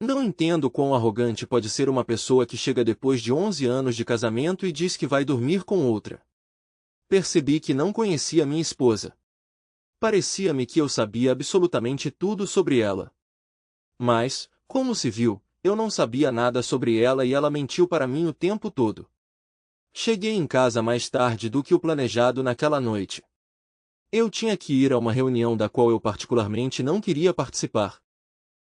Não entendo quão arrogante pode ser uma pessoa que chega depois de 11 anos de casamento e diz que vai dormir com outra. Percebi que não conhecia minha esposa. Parecia-me que eu sabia absolutamente tudo sobre ela. Mas, como se viu, eu não sabia nada sobre ela e ela mentiu para mim o tempo todo. Cheguei em casa mais tarde do que o planejado naquela noite. Eu tinha que ir a uma reunião da qual eu particularmente não queria participar.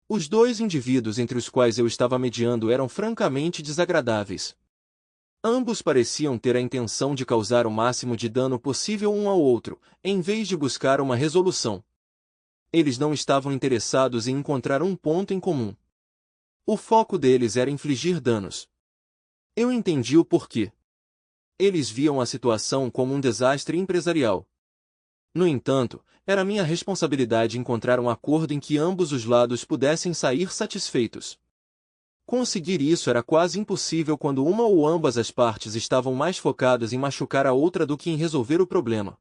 Os dois indivíduos entre os quais eu estava mediando eram francamente desagradáveis. Ambos pareciam ter a intenção de causar o máximo de dano possível um ao outro, em vez de buscar uma resolução. Eles não estavam interessados em encontrar um ponto em comum. O foco deles era infligir danos. Eu entendi o porquê. Eles viam a situação como um desastre empresarial. No entanto, era minha responsabilidade encontrar um acordo em que ambos os lados pudessem sair satisfeitos. Conseguir isso era quase impossível quando uma ou ambas as partes estavam mais focadas em machucar a outra do que em resolver o problema.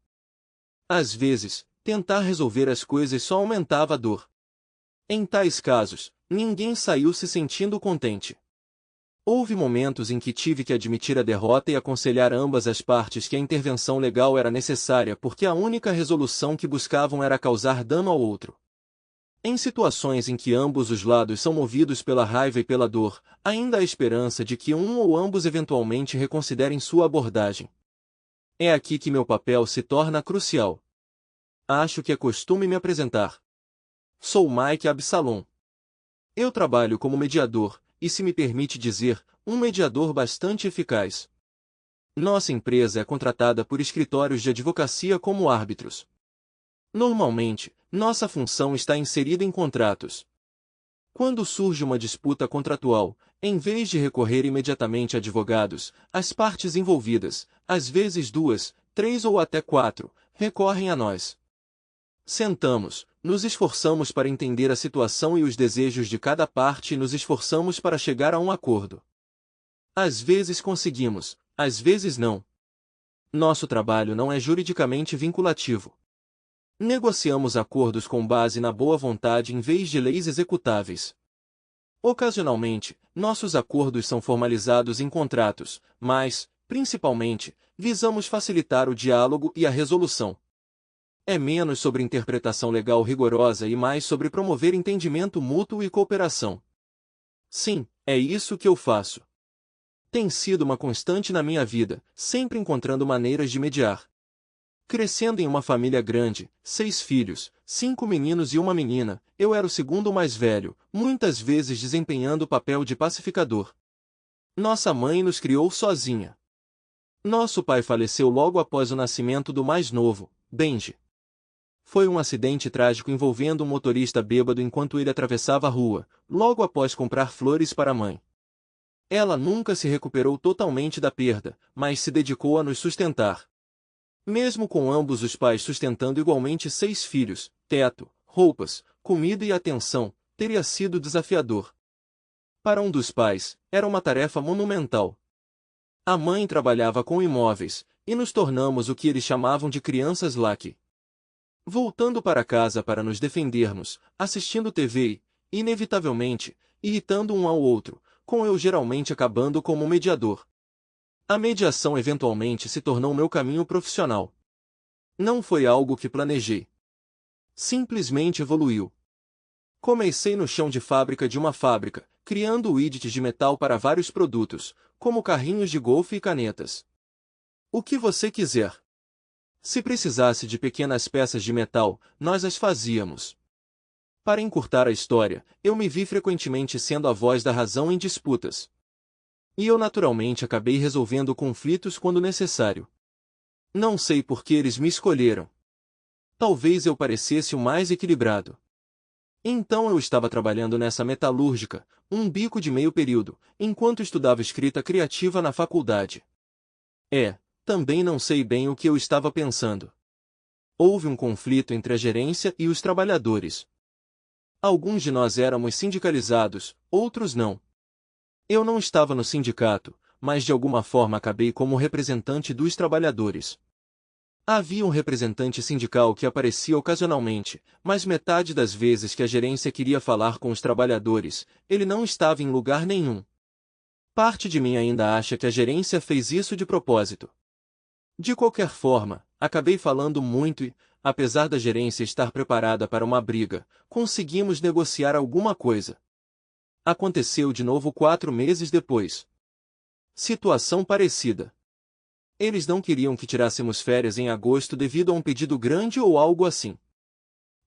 Às vezes, tentar resolver as coisas só aumentava a dor. Em tais casos, ninguém saiu se sentindo contente. Houve momentos em que tive que admitir a derrota e aconselhar ambas as partes que a intervenção legal era necessária porque a única resolução que buscavam era causar dano ao outro. Em situações em que ambos os lados são movidos pela raiva e pela dor, ainda há esperança de que um ou ambos eventualmente reconsiderem sua abordagem. É aqui que meu papel se torna crucial. Acho que é costume me apresentar. Sou Mike Absalom. Eu trabalho como mediador, e se me permite dizer, um mediador bastante eficaz. Nossa empresa é contratada por escritórios de advocacia como árbitros. Normalmente, nossa função está inserida em contratos. Quando surge uma disputa contratual, em vez de recorrer imediatamente a advogados, as partes envolvidas, às vezes 2, 3 ou até 4, recorrem a nós. Sentamos, nos esforçamos para entender a situação e os desejos de cada parte e nos esforçamos para chegar a um acordo. Às vezes conseguimos, às vezes não. Nosso trabalho não é juridicamente vinculativo. Negociamos acordos com base na boa vontade em vez de leis executáveis. Ocasionalmente, nossos acordos são formalizados em contratos, mas, principalmente, visamos facilitar o diálogo e a resolução. É menos sobre interpretação legal rigorosa e mais sobre promover entendimento mútuo e cooperação. Sim, é isso que eu faço. Tem sido uma constante na minha vida, sempre encontrando maneiras de mediar. Crescendo em uma família grande, 6 filhos, 5 meninos e uma menina, eu era o segundo mais velho, muitas vezes desempenhando o papel de pacificador. Nossa mãe nos criou sozinha. Nosso pai faleceu logo após o nascimento do mais novo, Benji. Foi um acidente trágico envolvendo um motorista bêbado enquanto ele atravessava a rua, logo após comprar flores para a mãe. Ela nunca se recuperou totalmente da perda, mas se dedicou a nos sustentar. Mesmo com ambos os pais sustentando igualmente 6 filhos, teto, roupas, comida e atenção, teria sido desafiador. Para um dos pais, era uma tarefa monumental. A mãe trabalhava com imóveis, e nos tornamos o que eles chamavam de crianças lucky. Voltando para casa para nos defendermos, assistindo TV e, inevitavelmente, irritando um ao outro, com eu geralmente acabando como mediador. A mediação eventualmente se tornou meu caminho profissional. Não foi algo que planejei. Simplesmente evoluiu. Comecei no chão de fábrica de uma fábrica, criando widgets de metal para vários produtos, como carrinhos de golfe e canetas. O que você quiser. Se precisasse de pequenas peças de metal, nós as fazíamos. Para encurtar a história, eu me vi frequentemente sendo a voz da razão em disputas. E eu naturalmente acabei resolvendo conflitos quando necessário. Não sei por que eles me escolheram. Talvez eu parecesse o mais equilibrado. Então eu estava trabalhando nessa metalúrgica, um bico de meio período, enquanto estudava escrita criativa na faculdade. Também não sei bem o que eu estava pensando. Houve um conflito entre a gerência e os trabalhadores. Alguns de nós éramos sindicalizados, outros não. Eu não estava no sindicato, mas de alguma forma acabei como representante dos trabalhadores. Havia um representante sindical que aparecia ocasionalmente, mas metade das vezes que a gerência queria falar com os trabalhadores, ele não estava em lugar nenhum. Parte de mim ainda acha que a gerência fez isso de propósito. De qualquer forma, acabei falando muito e, apesar da gerência estar preparada para uma briga, conseguimos negociar alguma coisa. Aconteceu de novo 4 meses depois. Situação parecida. Eles não queriam que tirássemos férias em agosto devido a um pedido grande ou algo assim.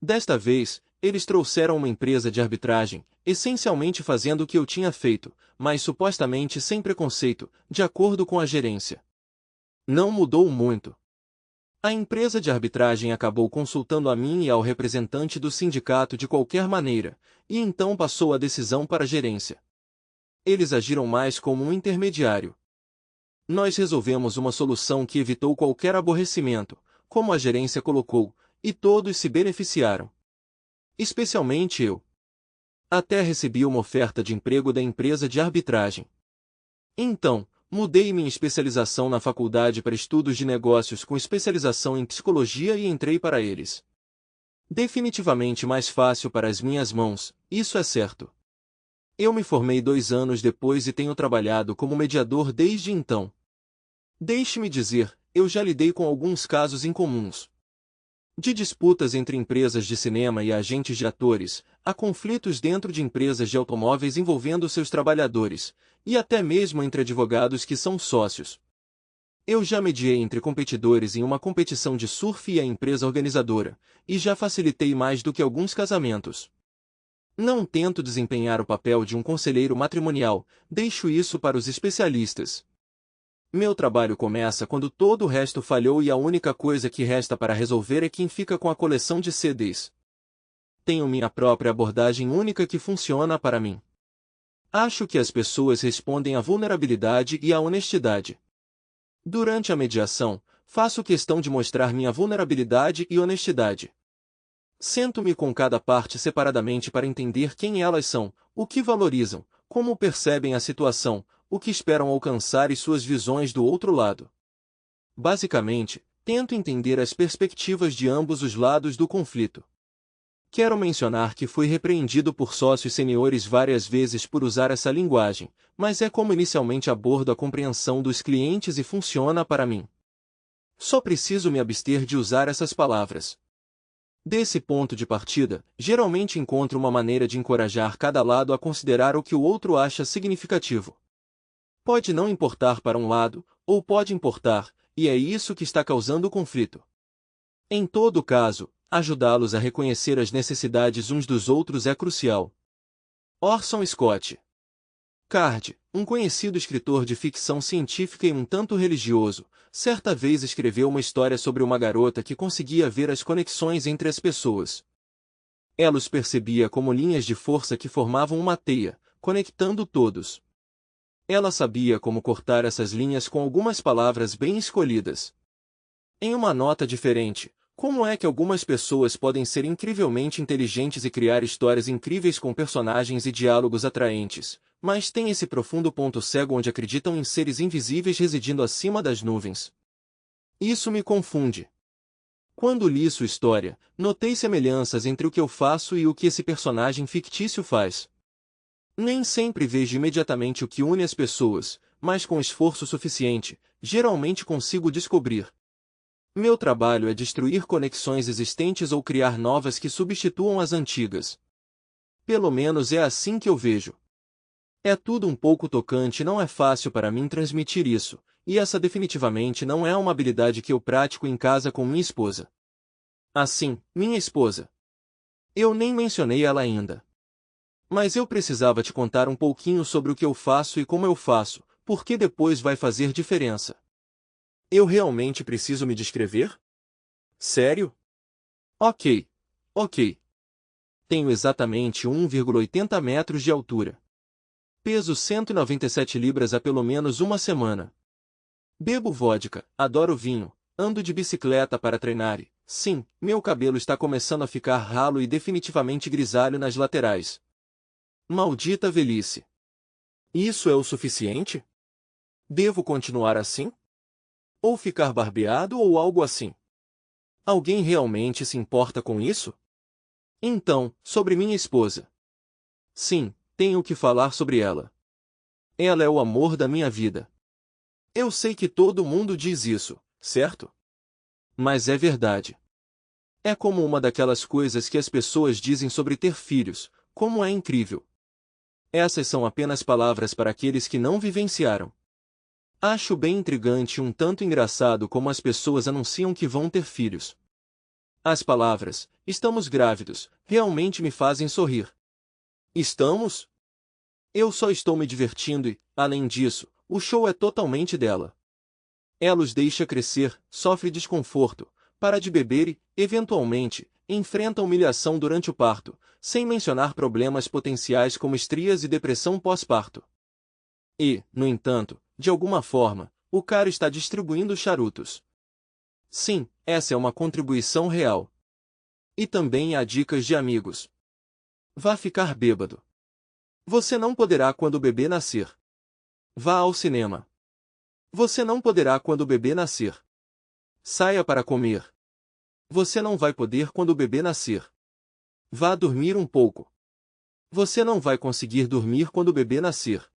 Desta vez, eles trouxeram uma empresa de arbitragem, essencialmente fazendo o que eu tinha feito, mas supostamente sem preconceito, de acordo com a gerência. Não mudou muito. A empresa de arbitragem acabou consultando a mim e ao representante do sindicato de qualquer maneira, e então passou a decisão para a gerência. Eles agiram mais como um intermediário. Nós resolvemos uma solução que evitou qualquer aborrecimento, como a gerência colocou, e todos se beneficiaram. Especialmente eu. Até recebi uma oferta de emprego da empresa de arbitragem. Então, mudei minha especialização na faculdade para estudos de negócios com especialização em psicologia e entrei para eles. Definitivamente mais fácil para as minhas mãos, isso é certo. Eu me formei 2 anos depois e tenho trabalhado como mediador desde então. Deixe-me dizer, eu já lidei com alguns casos incomuns. De disputas entre empresas de cinema e agentes de atores, a conflitos dentro de empresas de automóveis envolvendo seus trabalhadores, e até mesmo entre advogados que são sócios. Eu já mediei entre competidores em uma competição de surf e a empresa organizadora, e já facilitei mais do que alguns casamentos. Não tento desempenhar o papel de um conselheiro matrimonial, deixo isso para os especialistas. Meu trabalho começa quando todo o resto falhou e a única coisa que resta para resolver é quem fica com a coleção de CDs. Tenho minha própria abordagem única que funciona para mim. Acho que as pessoas respondem à vulnerabilidade e à honestidade. Durante a mediação, faço questão de mostrar minha vulnerabilidade e honestidade. Sento-me com cada parte separadamente para entender quem elas são, o que valorizam, como percebem a situação, o que esperam alcançar e suas visões do outro lado. Basicamente, tento entender as perspectivas de ambos os lados do conflito. Quero mencionar que fui repreendido por sócios seniores várias vezes por usar essa linguagem, mas é como inicialmente abordo a compreensão dos clientes e funciona para mim. Só preciso me abster de usar essas palavras. Desse ponto de partida, geralmente encontro uma maneira de encorajar cada lado a considerar o que o outro acha significativo. Pode não importar para um lado, ou pode importar, e é isso que está causando o conflito. Em todo caso, ajudá-los a reconhecer as necessidades uns dos outros é crucial. Orson Scott Card, um conhecido escritor de ficção científica e um tanto religioso, certa vez escreveu uma história sobre uma garota que conseguia ver as conexões entre as pessoas. Ela os percebia como linhas de força que formavam uma teia, conectando todos. Ela sabia como cortar essas linhas com algumas palavras bem escolhidas. Em uma nota diferente, como é que algumas pessoas podem ser incrivelmente inteligentes e criar histórias incríveis com personagens e diálogos atraentes, mas têm esse profundo ponto cego onde acreditam em seres invisíveis residindo acima das nuvens? Isso me confunde. Quando li sua história, notei semelhanças entre o que eu faço e o que esse personagem fictício faz. Nem sempre vejo imediatamente o que une as pessoas, mas com esforço suficiente, geralmente consigo descobrir. Meu trabalho é destruir conexões existentes ou criar novas que substituam as antigas. Pelo menos é assim que eu vejo. É tudo um pouco tocante e não é fácil para mim transmitir isso, e essa definitivamente não é uma habilidade que eu pratico em casa com minha esposa. Assim, minha esposa. Eu nem mencionei ela ainda. Mas eu precisava te contar um pouquinho sobre o que eu faço e como eu faço, porque depois vai fazer diferença. Eu realmente preciso me descrever? Sério? Ok. Ok. Tenho exatamente 1,80 metros de altura. Peso 197 libras há pelo menos uma semana. Bebo vodka, adoro vinho, ando de bicicleta para treinar e, sim, meu cabelo está começando a ficar ralo e definitivamente grisalho nas laterais. Maldita velhice. Isso é o suficiente? Devo continuar assim? Ou ficar barbeado ou algo assim? Alguém realmente se importa com isso? Então, sobre minha esposa. Sim, tenho que falar sobre ela. Ela é o amor da minha vida. Eu sei que todo mundo diz isso, certo? Mas é verdade. É como uma daquelas coisas que as pessoas dizem sobre ter filhos, como é incrível. Essas são apenas palavras para aqueles que não vivenciaram. Acho bem intrigante e um tanto engraçado como as pessoas anunciam que vão ter filhos. As palavras, estamos grávidos, realmente me fazem sorrir. Estamos? Eu só estou me divertindo e, além disso, o show é totalmente dela. Ela os deixa crescer, sofre desconforto, para de beber e, eventualmente, enfrenta humilhação durante o parto, sem mencionar problemas potenciais como estrias e depressão pós-parto. E, no entanto, de alguma forma, o cara está distribuindo charutos. Sim, essa é uma contribuição real. E também há dicas de amigos. Vá ficar bêbado. Você não poderá quando o bebê nascer. Vá ao cinema. Você não poderá quando o bebê nascer. Saia para comer. Você não vai poder quando o bebê nascer. Vá dormir um pouco. Você não vai conseguir dormir quando o bebê nascer.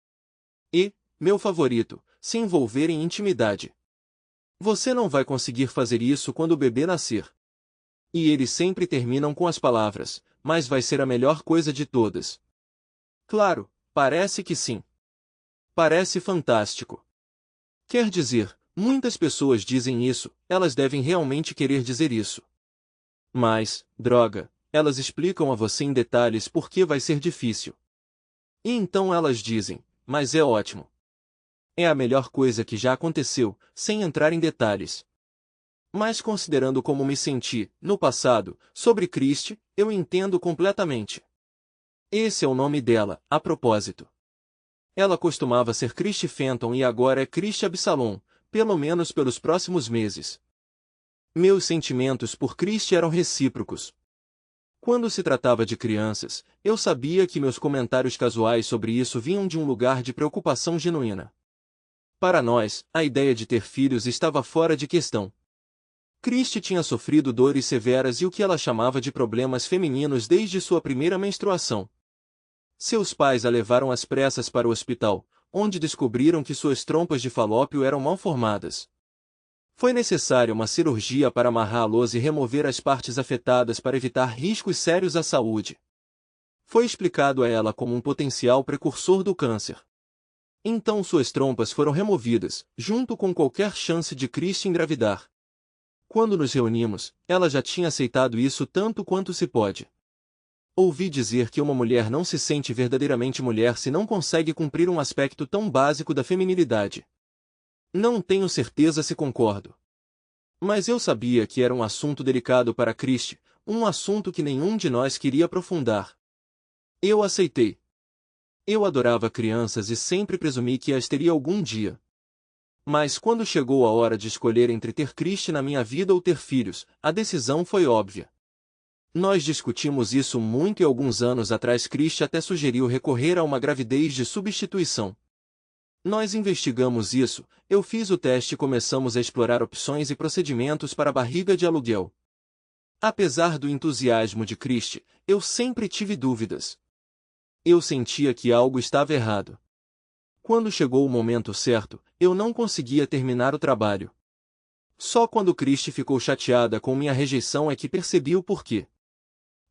E, meu favorito, se envolver em intimidade. Você não vai conseguir fazer isso quando o bebê nascer. E eles sempre terminam com as palavras, mas vai ser a melhor coisa de todas. Claro, parece que sim. Parece fantástico. Quer dizer, muitas pessoas dizem isso, elas devem realmente querer dizer isso. Mas, droga, elas explicam a você em detalhes por que vai ser difícil. E então elas dizem, mas é ótimo. É a melhor coisa que já aconteceu, sem entrar em detalhes. Mas considerando como me senti, no passado, sobre Christie, eu entendo completamente. Esse é o nome dela, a propósito. Ela costumava ser Christie Fenton e agora é Christie Absalom, pelo menos pelos próximos meses. Meus sentimentos por Christie eram recíprocos. Quando se tratava de crianças, eu sabia que meus comentários casuais sobre isso vinham de um lugar de preocupação genuína. Para nós, a ideia de ter filhos estava fora de questão. Christie tinha sofrido dores severas e o que ela chamava de problemas femininos desde sua primeira menstruação. Seus pais a levaram às pressas para o hospital, onde descobriram que suas trompas de falópio eram mal formadas. Foi necessária uma cirurgia para amarrá-los e remover as partes afetadas para evitar riscos sérios à saúde. Foi explicado a ela como um potencial precursor do câncer. Então suas trompas foram removidas, junto com qualquer chance de Christie engravidar. Quando nos reunimos, ela já tinha aceitado isso tanto quanto se pode. Ouvi dizer que uma mulher não se sente verdadeiramente mulher se não consegue cumprir um aspecto tão básico da feminilidade. Não tenho certeza se concordo. Mas eu sabia que era um assunto delicado para Christie, um assunto que nenhum de nós queria aprofundar. Eu aceitei. Eu adorava crianças e sempre presumi que as teria algum dia. Mas quando chegou a hora de escolher entre ter Christie na minha vida ou ter filhos, a decisão foi óbvia. Nós discutimos isso muito e alguns anos atrás Christie até sugeriu recorrer a uma gravidez de substituição. Nós investigamos isso, eu fiz o teste e começamos a explorar opções e procedimentos para a barriga de aluguel. Apesar do entusiasmo de Christie, eu sempre tive dúvidas. Eu sentia que algo estava errado. Quando chegou o momento certo, eu não conseguia terminar o trabalho. Só quando Christie ficou chateada com minha rejeição é que percebi o porquê.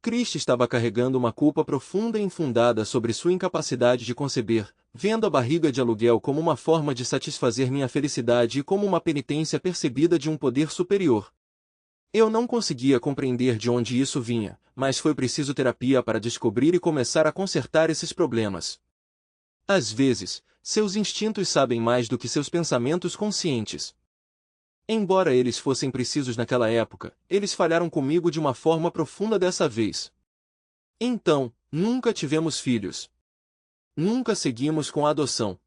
Christie estava carregando uma culpa profunda e infundada sobre sua incapacidade de conceber, vendo a barriga de aluguel como uma forma de satisfazer minha felicidade e como uma penitência percebida de um poder superior. Eu não conseguia compreender de onde isso vinha, mas foi preciso terapia para descobrir e começar a consertar esses problemas. Às vezes, seus instintos sabem mais do que seus pensamentos conscientes. Embora eles fossem precisos naquela época, eles falharam comigo de uma forma profunda dessa vez. Então, nunca tivemos filhos. Nunca seguimos com a adoção.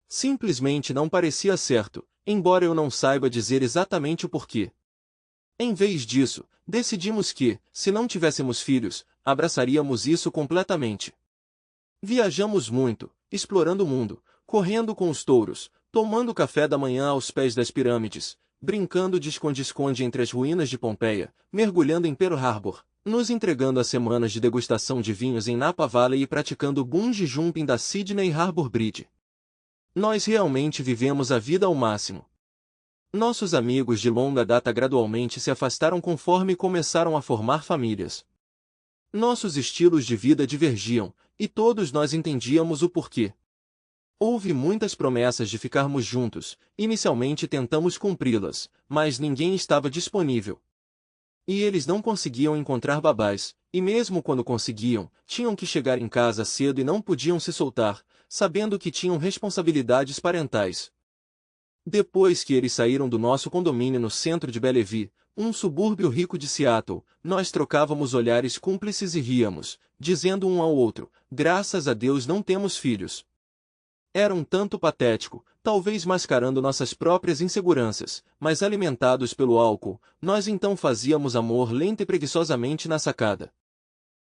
Simplesmente não parecia certo, embora eu não saiba dizer exatamente o porquê. Em vez disso, decidimos que, se não tivéssemos filhos, abraçaríamos isso completamente. Viajamos muito, explorando o mundo, correndo com os touros, tomando café da manhã aos pés das pirâmides, brincando de esconde-esconde entre as ruínas de Pompeia, mergulhando em Pearl Harbor, nos entregando a semanas de degustação de vinhos em Napa Valley e praticando bungee jumping da Sydney Harbour Bridge. Nós realmente vivemos a vida ao máximo. Nossos amigos de longa data gradualmente se afastaram conforme começaram a formar famílias. Nossos estilos de vida divergiam, e todos nós entendíamos o porquê. Houve muitas promessas de ficarmos juntos, inicialmente tentamos cumpri-las, mas ninguém estava disponível. E eles não conseguiam encontrar babás, e mesmo quando conseguiam, tinham que chegar em casa cedo e não podiam se soltar, sabendo que tinham responsabilidades parentais. Depois que eles saíram do nosso condomínio no centro de Bellevue, um subúrbio rico de Seattle, nós trocávamos olhares cúmplices e ríamos, dizendo um ao outro, graças a Deus não temos filhos. Era um tanto patético, talvez mascarando nossas próprias inseguranças, mas alimentados pelo álcool, nós então fazíamos amor lento e preguiçosamente na sacada.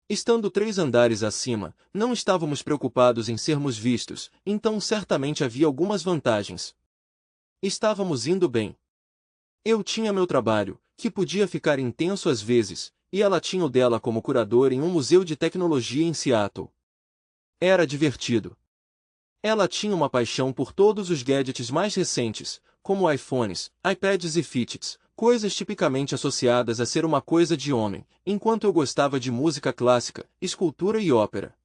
Estando 3 andares acima, não estávamos preocupados em sermos vistos, então certamente havia algumas vantagens. Estávamos indo bem. Eu tinha meu trabalho, que podia ficar intenso às vezes, e ela tinha o dela como curadora em um museu de tecnologia em Seattle. Era divertido. Ela tinha uma paixão por todos os gadgets mais recentes, como iPhones, iPads e Fitbits, coisas tipicamente associadas a ser uma coisa de homem, enquanto eu gostava de música clássica, escultura e ópera.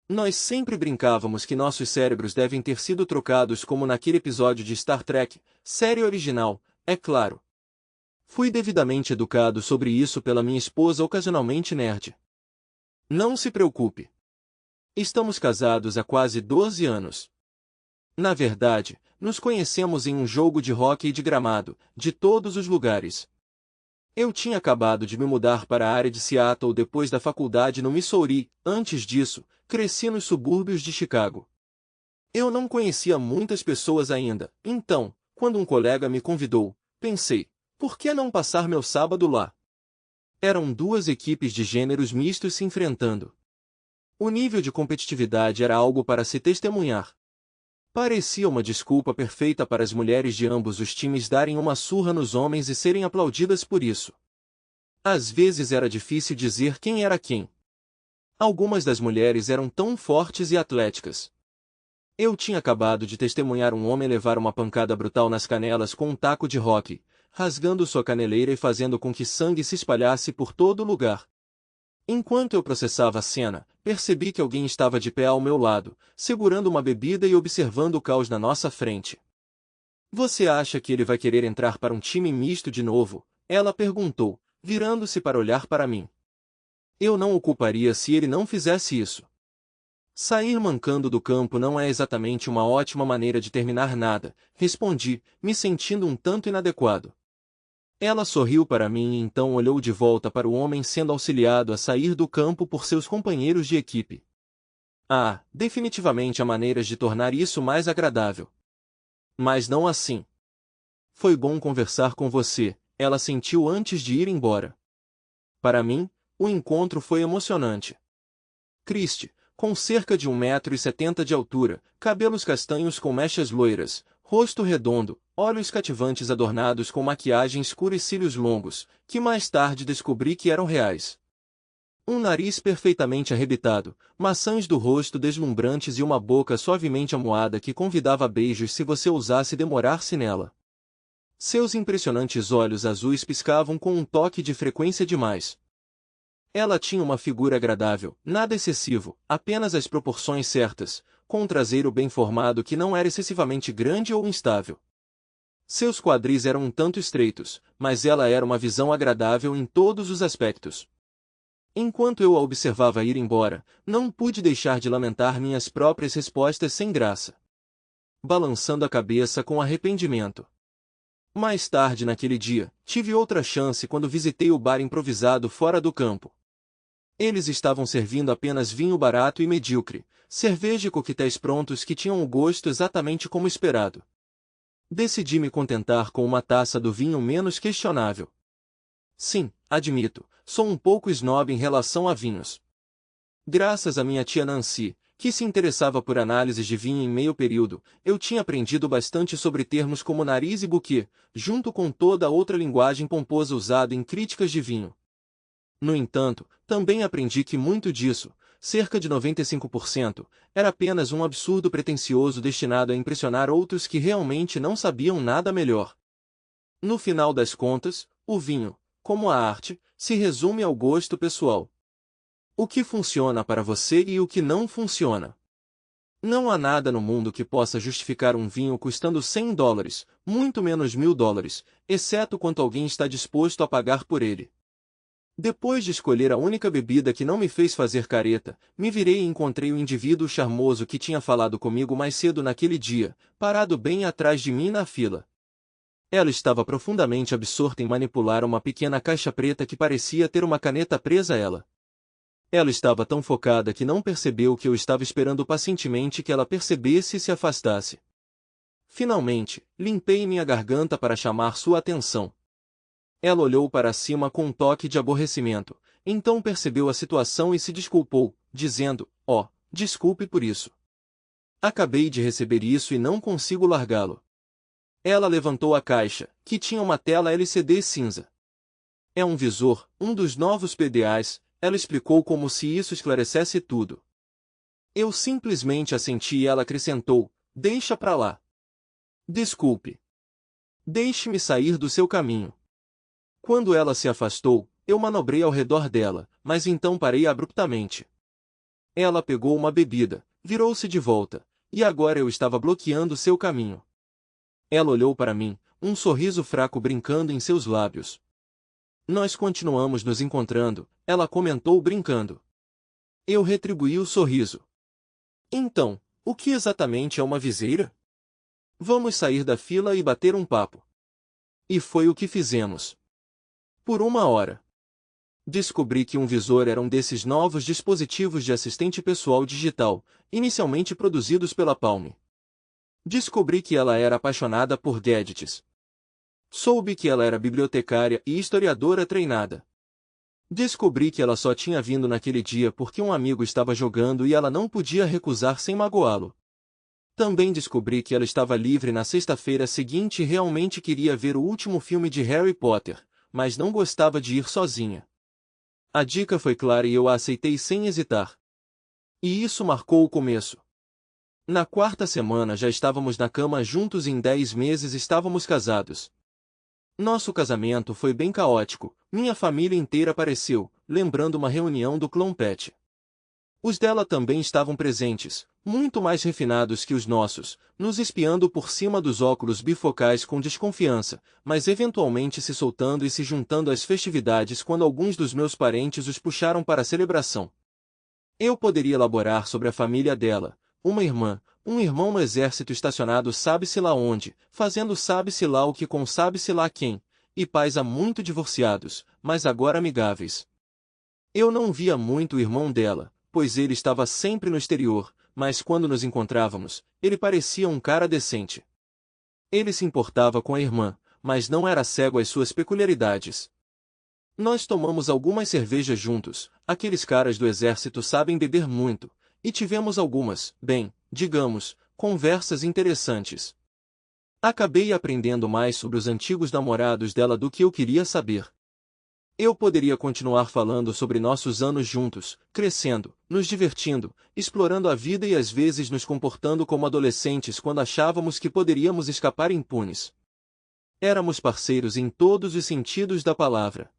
Nós sempre brincávamos que nossos cérebros devem ter sido trocados como naquele episódio de Star Trek, série original, é claro. Fui devidamente educado sobre isso pela minha esposa ocasionalmente nerd. Não se preocupe. Estamos casados há quase 12 anos. Na verdade, nos conhecemos em um jogo de hóquei de gramado, de todos os lugares. Eu tinha acabado de me mudar para a área de Seattle depois da faculdade no Missouri, antes disso, cresci nos subúrbios de Chicago. Eu não conhecia muitas pessoas ainda, então, quando um colega me convidou, pensei, por que não passar meu sábado lá? Eram 2 equipes de gêneros mistos se enfrentando. O nível de competitividade era algo para se testemunhar. Parecia uma desculpa perfeita para as mulheres de ambos os times darem uma surra nos homens e serem aplaudidas por isso. Às vezes era difícil dizer quem era quem. Algumas das mulheres eram tão fortes e atléticas. Eu tinha acabado de testemunhar um homem levar uma pancada brutal nas canelas com um taco de hóquei, rasgando sua caneleira e fazendo com que sangue se espalhasse por todo o lugar. Enquanto eu processava a cena, percebi que alguém estava de pé ao meu lado, segurando uma bebida e observando o caos na nossa frente. Você acha que ele vai querer entrar para um time misto de novo? Ela perguntou, virando-se para olhar para mim. Eu não o culparia se ele não fizesse isso. Sair mancando do campo não é exatamente uma ótima maneira de terminar nada, respondi, me sentindo um tanto inadequado. Ela sorriu para mim e então olhou de volta para o homem sendo auxiliado a sair do campo por seus companheiros de equipe. Definitivamente há maneiras de tornar isso mais agradável. Mas não assim. Foi bom conversar com você, ela sentiu antes de ir embora. Para mim, o encontro foi emocionante. Christie, com cerca de 1,70 m de altura, cabelos castanhos com mechas loiras, rosto redondo, olhos cativantes adornados com maquiagem escura e cílios longos, que mais tarde descobri que eram reais. Um nariz perfeitamente arrebitado, maçãs do rosto deslumbrantes e uma boca suavemente amuada que convidava a beijos se você ousasse demorar-se nela. Seus impressionantes olhos azuis piscavam com um toque de frequência demais. Ela tinha uma figura agradável, nada excessivo, apenas as proporções certas, com um traseiro bem formado que não era excessivamente grande ou instável. Seus quadris eram um tanto estreitos, mas ela era uma visão agradável em todos os aspectos. Enquanto eu a observava ir embora, não pude deixar de lamentar minhas próprias respostas sem graça. Balançando a cabeça com arrependimento. Mais tarde naquele dia, tive outra chance quando visitei o bar improvisado fora do campo. Eles estavam servindo apenas vinho barato e medíocre, cerveja e coquetéis prontos que tinham o gosto exatamente como esperado. Decidi me contentar com uma taça do vinho menos questionável. Sim, admito, sou um pouco snob em relação a vinhos. Graças à minha tia Nancy, que se interessava por análises de vinho em meio período, eu tinha aprendido bastante sobre termos como nariz e buquê, junto com toda a outra linguagem pomposa usada em críticas de vinho. No entanto, também aprendi que muito disso, cerca de 95%, era apenas um absurdo pretensioso destinado a impressionar outros que realmente não sabiam nada melhor. No final das contas, o vinho, como a arte, se resume ao gosto pessoal. O que funciona para você e o que não funciona. Não há nada no mundo que possa justificar um vinho custando $100, muito menos $1.000, exceto quanto alguém está disposto a pagar por ele. Depois de escolher a única bebida que não me fez fazer careta, me virei e encontrei o indivíduo charmoso que tinha falado comigo mais cedo naquele dia, parado bem atrás de mim na fila. Ela estava profundamente absorta em manipular uma pequena caixa preta que parecia ter uma caneta presa a ela. Ela estava tão focada que não percebeu que eu estava esperando pacientemente que ela percebesse e se afastasse. Finalmente, limpei minha garganta para chamar sua atenção. Ela olhou para cima com um toque de aborrecimento, então percebeu a situação e se desculpou, dizendo, desculpe por isso. Acabei de receber isso e não consigo largá-lo. Ela levantou a caixa, que tinha uma tela LCD cinza. É um visor, um dos novos PDAs, ela explicou como se isso esclarecesse tudo. Eu simplesmente assenti e ela acrescentou, deixa pra lá. Desculpe. Deixe-me sair do seu caminho. Quando ela se afastou, eu manobrei ao redor dela, mas então parei abruptamente. Ela pegou uma bebida, virou-se de volta, e agora eu estava bloqueando seu caminho. Ela olhou para mim, um sorriso fraco brincando em seus lábios. Nós continuamos nos encontrando, ela comentou brincando. Eu retribuí o sorriso. Então, o que exatamente é uma viseira? Vamos sair da fila e bater um papo. E foi o que fizemos. Por 1 hora. Descobri que um visor era um desses novos dispositivos de assistente pessoal digital, inicialmente produzidos pela Palm. Descobri que ela era apaixonada por gadgets. Soube que ela era bibliotecária e historiadora treinada. Descobri que ela só tinha vindo naquele dia porque um amigo estava jogando e ela não podia recusar sem magoá-lo. Também descobri que ela estava livre na sexta-feira seguinte e realmente queria ver o último filme de Harry Potter, mas não gostava de ir sozinha. A dica foi clara e eu a aceitei sem hesitar. E isso marcou o começo. Na quarta semana já estávamos na cama juntos e em 10 meses estávamos casados. Nosso casamento foi bem caótico, minha família inteira apareceu, lembrando uma reunião do clã Pet. Os dela também estavam presentes, muito mais refinados que os nossos, nos espiando por cima dos óculos bifocais com desconfiança, mas eventualmente se soltando e se juntando às festividades quando alguns dos meus parentes os puxaram para a celebração. Eu poderia elaborar sobre a família dela, uma irmã, um irmão no exército estacionado sabe-se lá onde, fazendo sabe-se lá o que com sabe-se lá quem, e pais há muito divorciados, mas agora amigáveis. Eu não via muito o irmão dela, pois ele estava sempre no exterior, mas quando nos encontrávamos, ele parecia um cara decente. Ele se importava com a irmã, mas não era cego às suas peculiaridades. Nós tomamos algumas cervejas juntos, aqueles caras do exército sabem beber muito, e tivemos algumas, digamos, conversas interessantes. Acabei aprendendo mais sobre os antigos namorados dela do que eu queria saber. Eu poderia continuar falando sobre nossos anos juntos, crescendo, nos divertindo, explorando a vida e às vezes nos comportando como adolescentes quando achávamos que poderíamos escapar impunes. Éramos parceiros em todos os sentidos da palavra.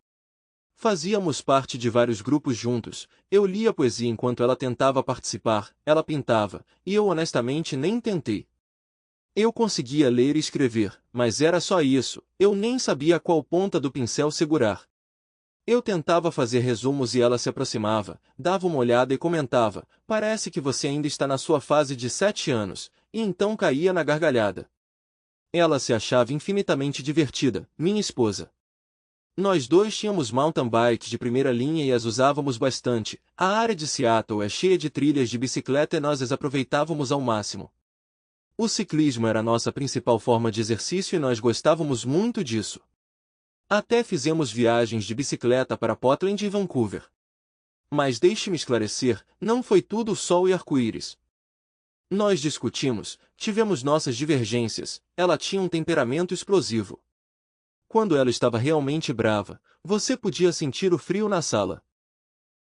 Fazíamos parte de vários grupos juntos, eu lia poesia enquanto ela tentava participar, ela pintava, e eu honestamente nem tentei. Eu conseguia ler e escrever, mas era só isso, eu nem sabia qual ponta do pincel segurar. Eu tentava fazer resumos e ela se aproximava, dava uma olhada e comentava, parece que você ainda está na sua fase de 7 anos, e então caía na gargalhada. Ela se achava infinitamente divertida, minha esposa. Nós dois tínhamos mountain bikes de primeira linha e as usávamos bastante. A área de Seattle é cheia de trilhas de bicicleta e nós as aproveitávamos ao máximo. O ciclismo era a nossa principal forma de exercício e nós gostávamos muito disso. Até fizemos viagens de bicicleta para Portland e Vancouver. Mas deixe-me esclarecer, não foi tudo sol e arco-íris. Nós discutimos, tivemos nossas divergências, ela tinha um temperamento explosivo. Quando ela estava realmente brava, você podia sentir o frio na sala.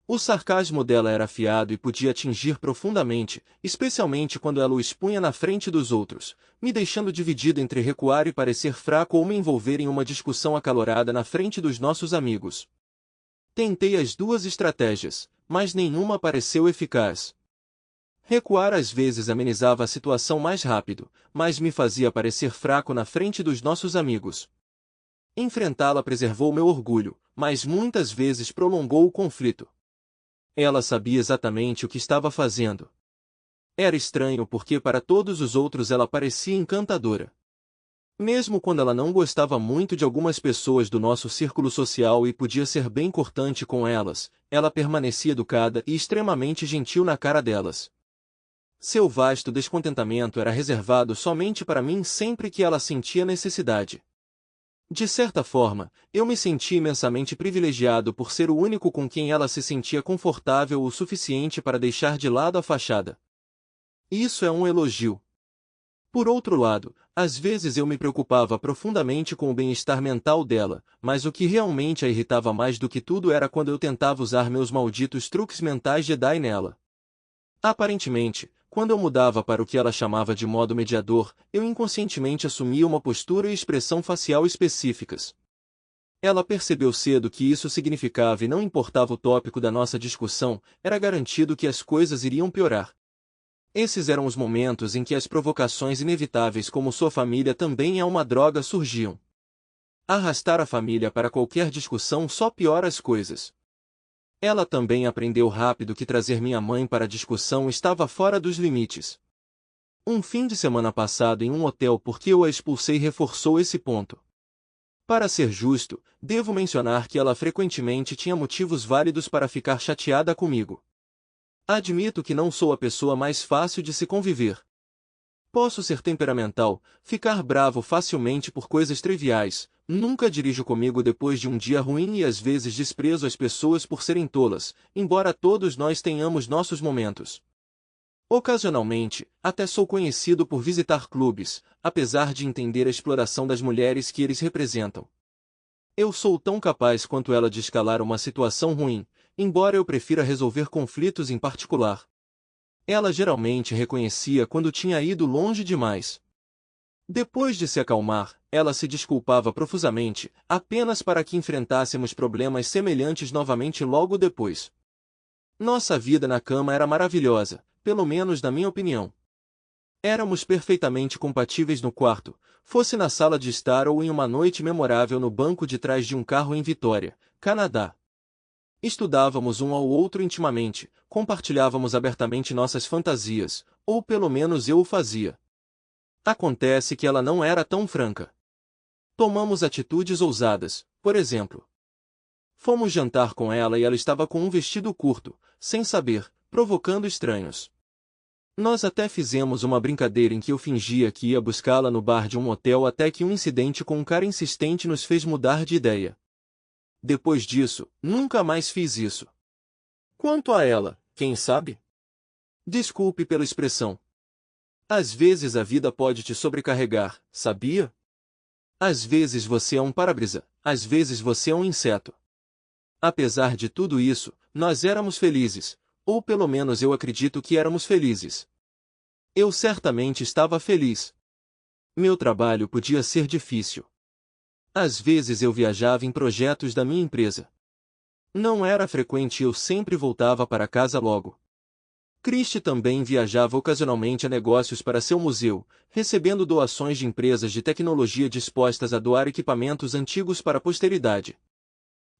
O sarcasmo dela era afiado e podia atingir profundamente, especialmente quando ela o expunha na frente dos outros, me deixando dividido entre recuar e parecer fraco ou me envolver em uma discussão acalorada na frente dos nossos amigos. Tentei as duas estratégias, mas nenhuma pareceu eficaz. Recuar às vezes amenizava a situação mais rápido, mas me fazia parecer fraco na frente dos nossos amigos. Enfrentá-la preservou meu orgulho, mas muitas vezes prolongou o conflito. Ela sabia exatamente o que estava fazendo. Era estranho porque para todos os outros ela parecia encantadora. Mesmo quando ela não gostava muito de algumas pessoas do nosso círculo social e podia ser bem cortante com elas, ela permanecia educada e extremamente gentil na cara delas. Seu vasto descontentamento era reservado somente para mim sempre que ela sentia necessidade. De certa forma, eu me senti imensamente privilegiado por ser o único com quem ela se sentia confortável o suficiente para deixar de lado a fachada. Isso é um elogio. Por outro lado, às vezes eu me preocupava profundamente com o bem-estar mental dela, mas o que realmente a irritava mais do que tudo era quando eu tentava usar meus malditos truques mentais Jedi nela. Aparentemente, quando eu mudava para o que ela chamava de modo mediador, eu inconscientemente assumia uma postura e expressão facial específicas. Ela percebeu cedo que isso significava e não importava o tópico da nossa discussão, era garantido que as coisas iriam piorar. Esses eram os momentos em que as provocações inevitáveis como sua família também é uma droga surgiam. Arrastar a família para qualquer discussão só piora as coisas. Ela também aprendeu rápido que trazer minha mãe para a discussão estava fora dos limites. Um fim de semana passado em um hotel porque eu a expulsei reforçou esse ponto. Para ser justo, devo mencionar que ela frequentemente tinha motivos válidos para ficar chateada comigo. Admito que não sou a pessoa mais fácil de se conviver. Posso ser temperamental, ficar bravo facilmente por coisas triviais, nunca dirijo comigo depois de um dia ruim e às vezes desprezo as pessoas por serem tolas, embora todos nós tenhamos nossos momentos. Ocasionalmente, até sou conhecido por visitar clubes, apesar de entender a exploração das mulheres que eles representam. Eu sou tão capaz quanto ela de escalar uma situação ruim, embora eu prefira resolver conflitos em particular. Ela geralmente reconhecia quando tinha ido longe demais. Depois de se acalmar, ela se desculpava profusamente, apenas para que enfrentássemos problemas semelhantes novamente logo depois. Nossa vida na cama era maravilhosa, pelo menos na minha opinião. Éramos perfeitamente compatíveis no quarto, fosse na sala de estar ou em uma noite memorável no banco de trás de um carro em Vitória, Canadá. Estudávamos um ao outro intimamente, compartilhávamos abertamente nossas fantasias, ou pelo menos eu o fazia. Acontece que ela não era tão franca. Tomamos atitudes ousadas, por exemplo. Fomos jantar com ela e ela estava com um vestido curto, sem saber, provocando estranhos. Nós até fizemos uma brincadeira em que eu fingia que ia buscá-la no bar de um hotel até que um incidente com um cara insistente nos fez mudar de ideia. Depois disso, nunca mais fiz isso. Quanto a ela, quem sabe? Desculpe pela expressão. Às vezes a vida pode te sobrecarregar, sabia? Às vezes você é um para-brisa, às vezes você é um inseto. Apesar de tudo isso, nós éramos felizes, ou pelo menos eu acredito que éramos felizes. Eu certamente estava feliz. Meu trabalho podia ser difícil. Às vezes eu viajava em projetos da minha empresa. Não era frequente e eu sempre voltava para casa logo. Christie também viajava ocasionalmente a negócios para seu museu, recebendo doações de empresas de tecnologia dispostas a doar equipamentos antigos para a posteridade.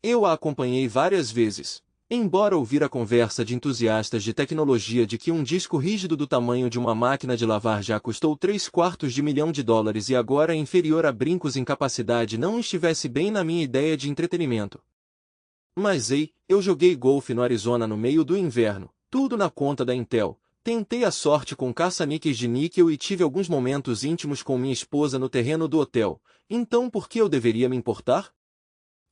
Eu a acompanhei várias vezes. Embora ouvir a conversa de entusiastas de tecnologia de que um disco rígido do tamanho de uma máquina de lavar já custou $750 mil e agora é inferior a brincos em capacidade não estivesse bem na minha ideia de entretenimento. Mas eu joguei golfe no Arizona no meio do inverno, tudo na conta da Intel, tentei a sorte com caça-níqueis de níquel e tive alguns momentos íntimos com minha esposa no terreno do hotel, então por que eu deveria me importar?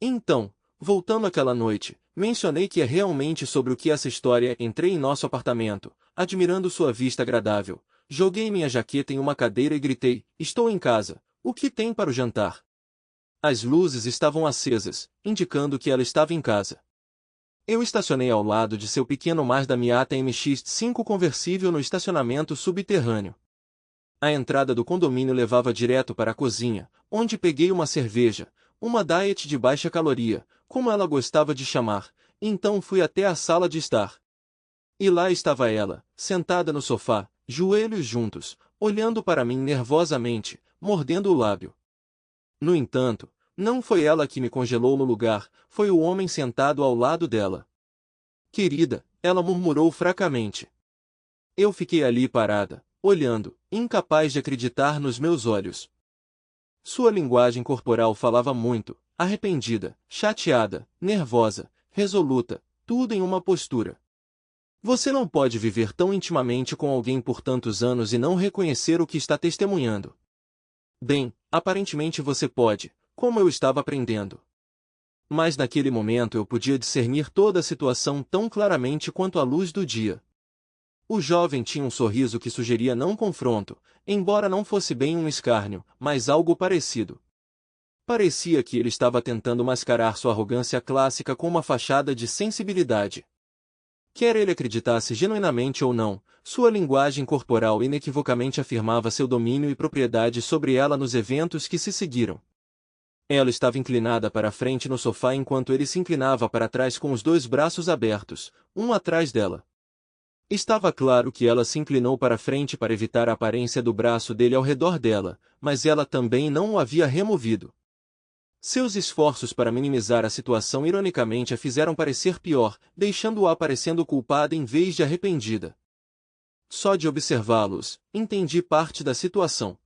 Então, Voltando àquela noite, mencionei que é realmente sobre o que essa história. Entrei em nosso apartamento, admirando sua vista agradável. Joguei minha jaqueta em uma cadeira e gritei: "Estou em casa. O que tem para o jantar?" As luzes estavam acesas, indicando que ela estava em casa. Eu estacionei ao lado de seu pequeno Mazda Miata MX-5 conversível no estacionamento subterrâneo. A entrada do condomínio levava direto para a cozinha, onde peguei uma cerveja, uma diet de baixa caloria, como ela gostava de chamar, e então fui até a sala de estar. E lá estava ela, sentada no sofá, joelhos juntos, olhando para mim nervosamente, mordendo o lábio. No entanto, não foi ela que me congelou no lugar, foi o homem sentado ao lado dela. "Querida", ela murmurou fracamente. Eu fiquei ali parada, olhando, incapaz de acreditar nos meus olhos. Sua linguagem corporal falava muito, arrependida, chateada, nervosa, resoluta, tudo em uma postura. Você não pode viver tão intimamente com alguém por tantos anos e não reconhecer o que está testemunhando. Bem, aparentemente você pode, como eu estava aprendendo. Mas naquele momento eu podia discernir toda a situação tão claramente quanto a luz do dia. O jovem tinha um sorriso que sugeria não confronto, embora não fosse bem um escárnio, mas algo parecido. Parecia que ele estava tentando mascarar sua arrogância clássica com uma fachada de sensibilidade. Quer ele acreditasse genuinamente ou não, sua linguagem corporal inequivocamente afirmava seu domínio e propriedade sobre ela nos eventos que se seguiram. Ela estava inclinada para a frente no sofá enquanto ele se inclinava para trás com os dois braços abertos, um atrás dela. Estava claro que ela se inclinou para frente para evitar a aparência do braço dele ao redor dela, mas ela também não o havia removido. Seus esforços para minimizar a situação ironicamente a fizeram parecer pior, deixando-a parecendo culpada em vez de arrependida. Só de observá-los, entendi parte da situação.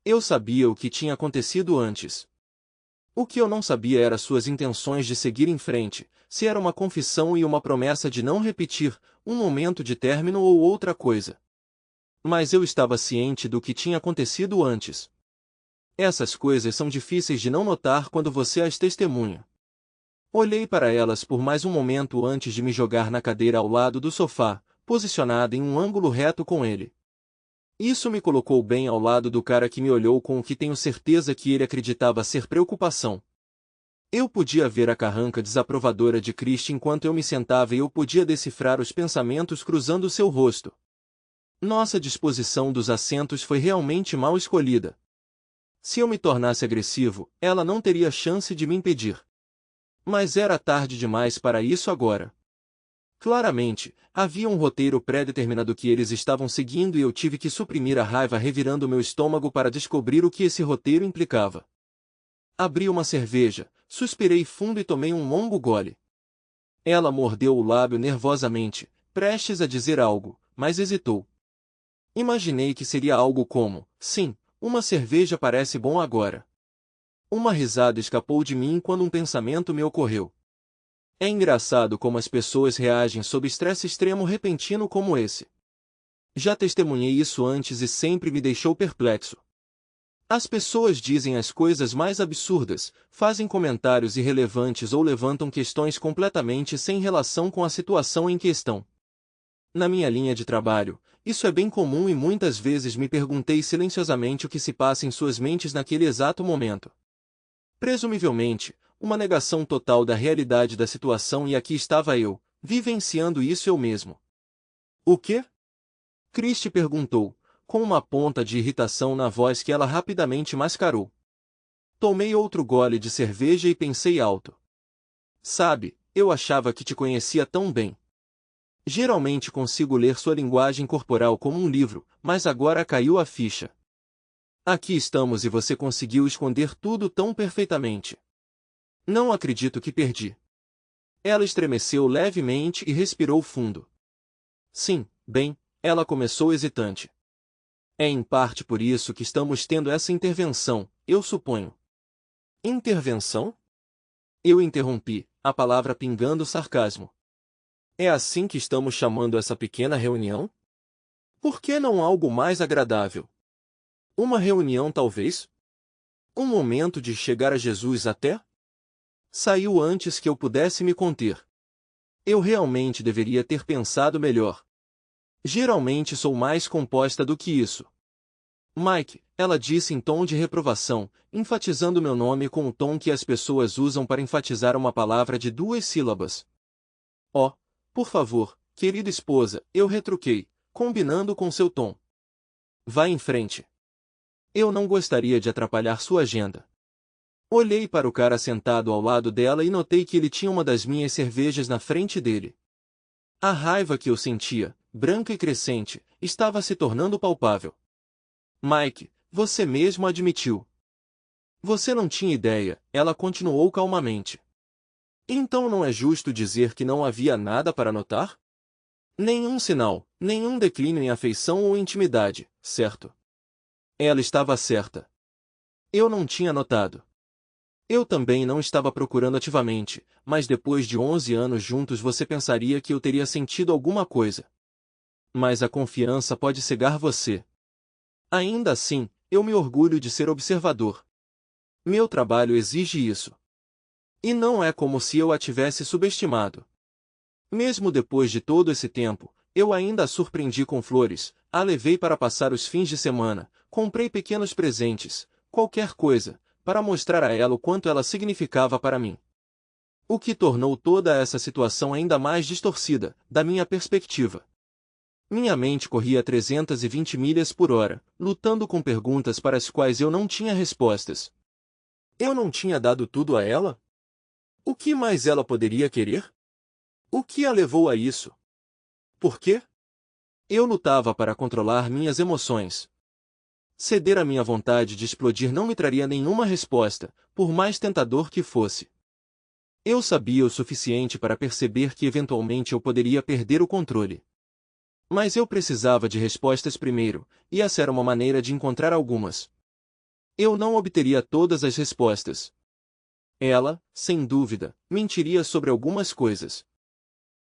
Eu sabia o que tinha acontecido antes. O que eu não sabia era suas intenções de seguir em frente, se era uma confissão e uma promessa de não repetir, um momento de término ou outra coisa. Mas eu estava ciente do que tinha acontecido antes. Essas coisas são difíceis de não notar quando você as testemunha. Olhei para elas por mais um momento antes de me jogar na cadeira ao lado do sofá, posicionada em um ângulo reto com ele. Isso me colocou bem ao lado do cara que me olhou com o que tenho certeza que ele acreditava ser preocupação. Eu podia ver a carranca desaprovadora de Christie enquanto eu me sentava e eu podia decifrar os pensamentos cruzando seu rosto. Nossa disposição dos assentos foi realmente mal escolhida. Se eu me tornasse agressivo, ela não teria chance de me impedir. Mas era tarde demais para isso agora. Claramente, havia um roteiro pré-determinado que eles estavam seguindo e eu tive que suprimir a raiva revirando meu estômago para descobrir o que esse roteiro implicava. Abri uma cerveja, suspirei fundo e tomei um longo gole. Ela mordeu o lábio nervosamente, prestes a dizer algo, mas hesitou. Imaginei que seria algo como: "Sim, uma cerveja parece bom agora." Uma risada escapou de mim quando um pensamento me ocorreu. É engraçado como as pessoas reagem sob estresse extremo repentino como esse. Já testemunhei isso antes e sempre me deixou perplexo. As pessoas dizem as coisas mais absurdas, fazem comentários irrelevantes ou levantam questões completamente sem relação com a situação em questão. Na minha linha de trabalho, isso é bem comum e muitas vezes me perguntei silenciosamente o que se passa em suas mentes naquele exato momento. Presumivelmente, uma negação total da realidade da situação e aqui estava eu, vivenciando isso eu mesmo. "O quê?" Christie perguntou, com uma ponta de irritação na voz que ela rapidamente mascarou. Tomei outro gole de cerveja e pensei alto. "Sabe, eu achava que te conhecia tão bem. Geralmente consigo ler sua linguagem corporal como um livro, mas agora caiu a ficha. Aqui estamos e você conseguiu esconder tudo tão perfeitamente. Não acredito que perdi." Ela estremeceu levemente e respirou fundo. "Sim, bem," ela começou hesitante. "É em parte por isso que estamos tendo essa intervenção, eu suponho." "Intervenção?" Eu interrompi, a palavra pingando sarcasmo. "É assim que estamos chamando essa pequena reunião? Por que não algo mais agradável? Uma reunião talvez? Um momento de chegar a Jesus até?" Saiu antes que eu pudesse me conter. Eu realmente deveria ter pensado melhor. Geralmente sou mais composta do que isso. Mike, ela disse em tom de reprovação, enfatizando meu nome com o tom que as pessoas usam para enfatizar uma palavra de 2 sílabas. Oh, por favor, querida esposa, eu retruquei, combinando com seu tom. Vá em frente. Eu não gostaria de atrapalhar sua agenda. Olhei para o cara sentado ao lado dela e notei que ele tinha uma das minhas cervejas na frente dele. A raiva que eu sentia, branca e crescente, estava se tornando palpável. Mike, você mesmo admitiu. Você não tinha ideia, ela continuou calmamente. Então não é justo dizer que não havia nada para notar? Nenhum sinal, nenhum declínio em afeição ou intimidade, certo? Ela estava certa. Eu não tinha notado. Eu também não estava procurando ativamente, mas depois de 11 anos juntos você pensaria que eu teria sentido alguma coisa. Mas a confiança pode cegar você. Ainda assim, eu me orgulho de ser observador. Meu trabalho exige isso. E não é como se eu a tivesse subestimado. Mesmo depois de todo esse tempo, eu ainda a surpreendi com flores, a levei para passar os fins de semana, comprei pequenos presentes, qualquer coisa, para mostrar a ela o quanto ela significava para mim. O que tornou toda essa situação ainda mais distorcida, da minha perspectiva. Minha mente corria a 320 milhas por hora, lutando com perguntas para as quais eu não tinha respostas. Eu não tinha dado tudo a ela? O que mais ela poderia querer? O que a levou a isso? Por quê? Eu lutava para controlar minhas emoções. Ceder à minha vontade de explodir não me traria nenhuma resposta, por mais tentador que fosse. Eu sabia o suficiente para perceber que eventualmente eu poderia perder o controle. Mas eu precisava de respostas primeiro, e essa era uma maneira de encontrar algumas. Eu não obteria todas as respostas. Ela, sem dúvida, mentiria sobre algumas coisas.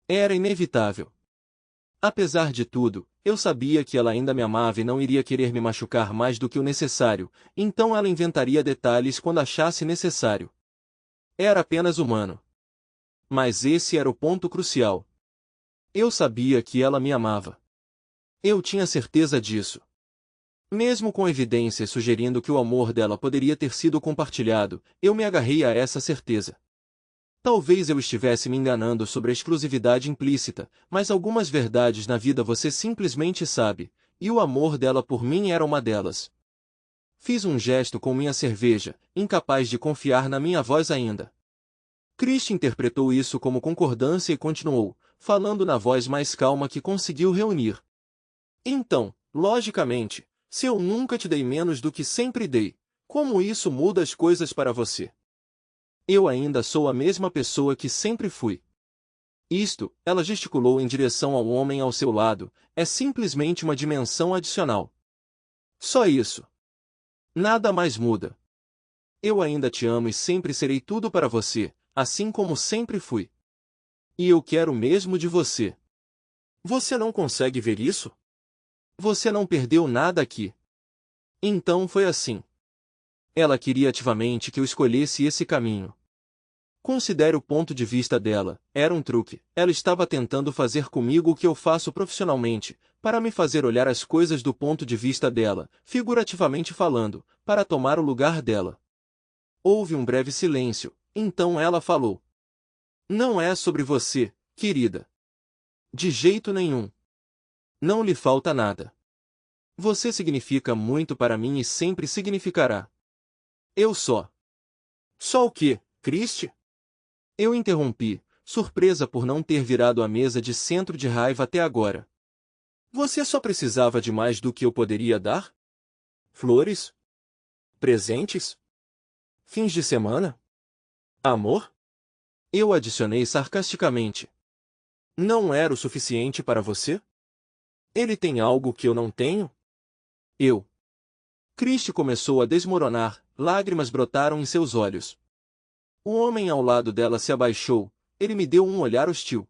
Era inevitável. Apesar de tudo, eu sabia que ela ainda me amava e não iria querer me machucar mais do que o necessário, então ela inventaria detalhes quando achasse necessário. Era apenas humano. Mas esse era o ponto crucial. Eu sabia que ela me amava. Eu tinha certeza disso. Mesmo com evidências sugerindo que o amor dela poderia ter sido compartilhado, eu me agarrei a essa certeza. Talvez eu estivesse me enganando sobre a exclusividade implícita, mas algumas verdades na vida você simplesmente sabe, e o amor dela por mim era uma delas. Fiz um gesto com minha cerveja, incapaz de confiar na minha voz ainda. Christie interpretou isso como concordância e continuou, falando na voz mais calma que conseguiu reunir. Então, logicamente, se eu nunca te dei menos do que sempre dei, como isso muda as coisas para você? Eu ainda sou a mesma pessoa que sempre fui. Isto, ela gesticulou em direção ao homem ao seu lado, é simplesmente uma dimensão adicional. Só isso. Nada mais muda. Eu ainda te amo e sempre serei tudo para você, assim como sempre fui. E eu quero o mesmo de você. Você não consegue ver isso? Você não perdeu nada aqui. Então foi assim. Ela queria ativamente que eu escolhesse esse caminho. Considere o ponto de vista dela, era um truque. Ela estava tentando fazer comigo o que eu faço profissionalmente, para me fazer olhar as coisas do ponto de vista dela, figurativamente falando, para tomar o lugar dela. Houve um breve silêncio, então ela falou. Não é sobre você, querida. De jeito nenhum. Não lhe falta nada. Você significa muito para mim e sempre significará. Eu só. Só o quê, Christie? Eu interrompi, surpresa por não ter virado a mesa de centro de raiva até agora. Você só precisava de mais do que eu poderia dar? Flores? Presentes? Fins de semana? Amor? Eu adicionei sarcasticamente. Não era o suficiente para você? Ele tem algo que eu não tenho? Eu. Christie começou a desmoronar, lágrimas brotaram em seus olhos. O homem ao lado dela se abaixou, ele me deu um olhar hostil.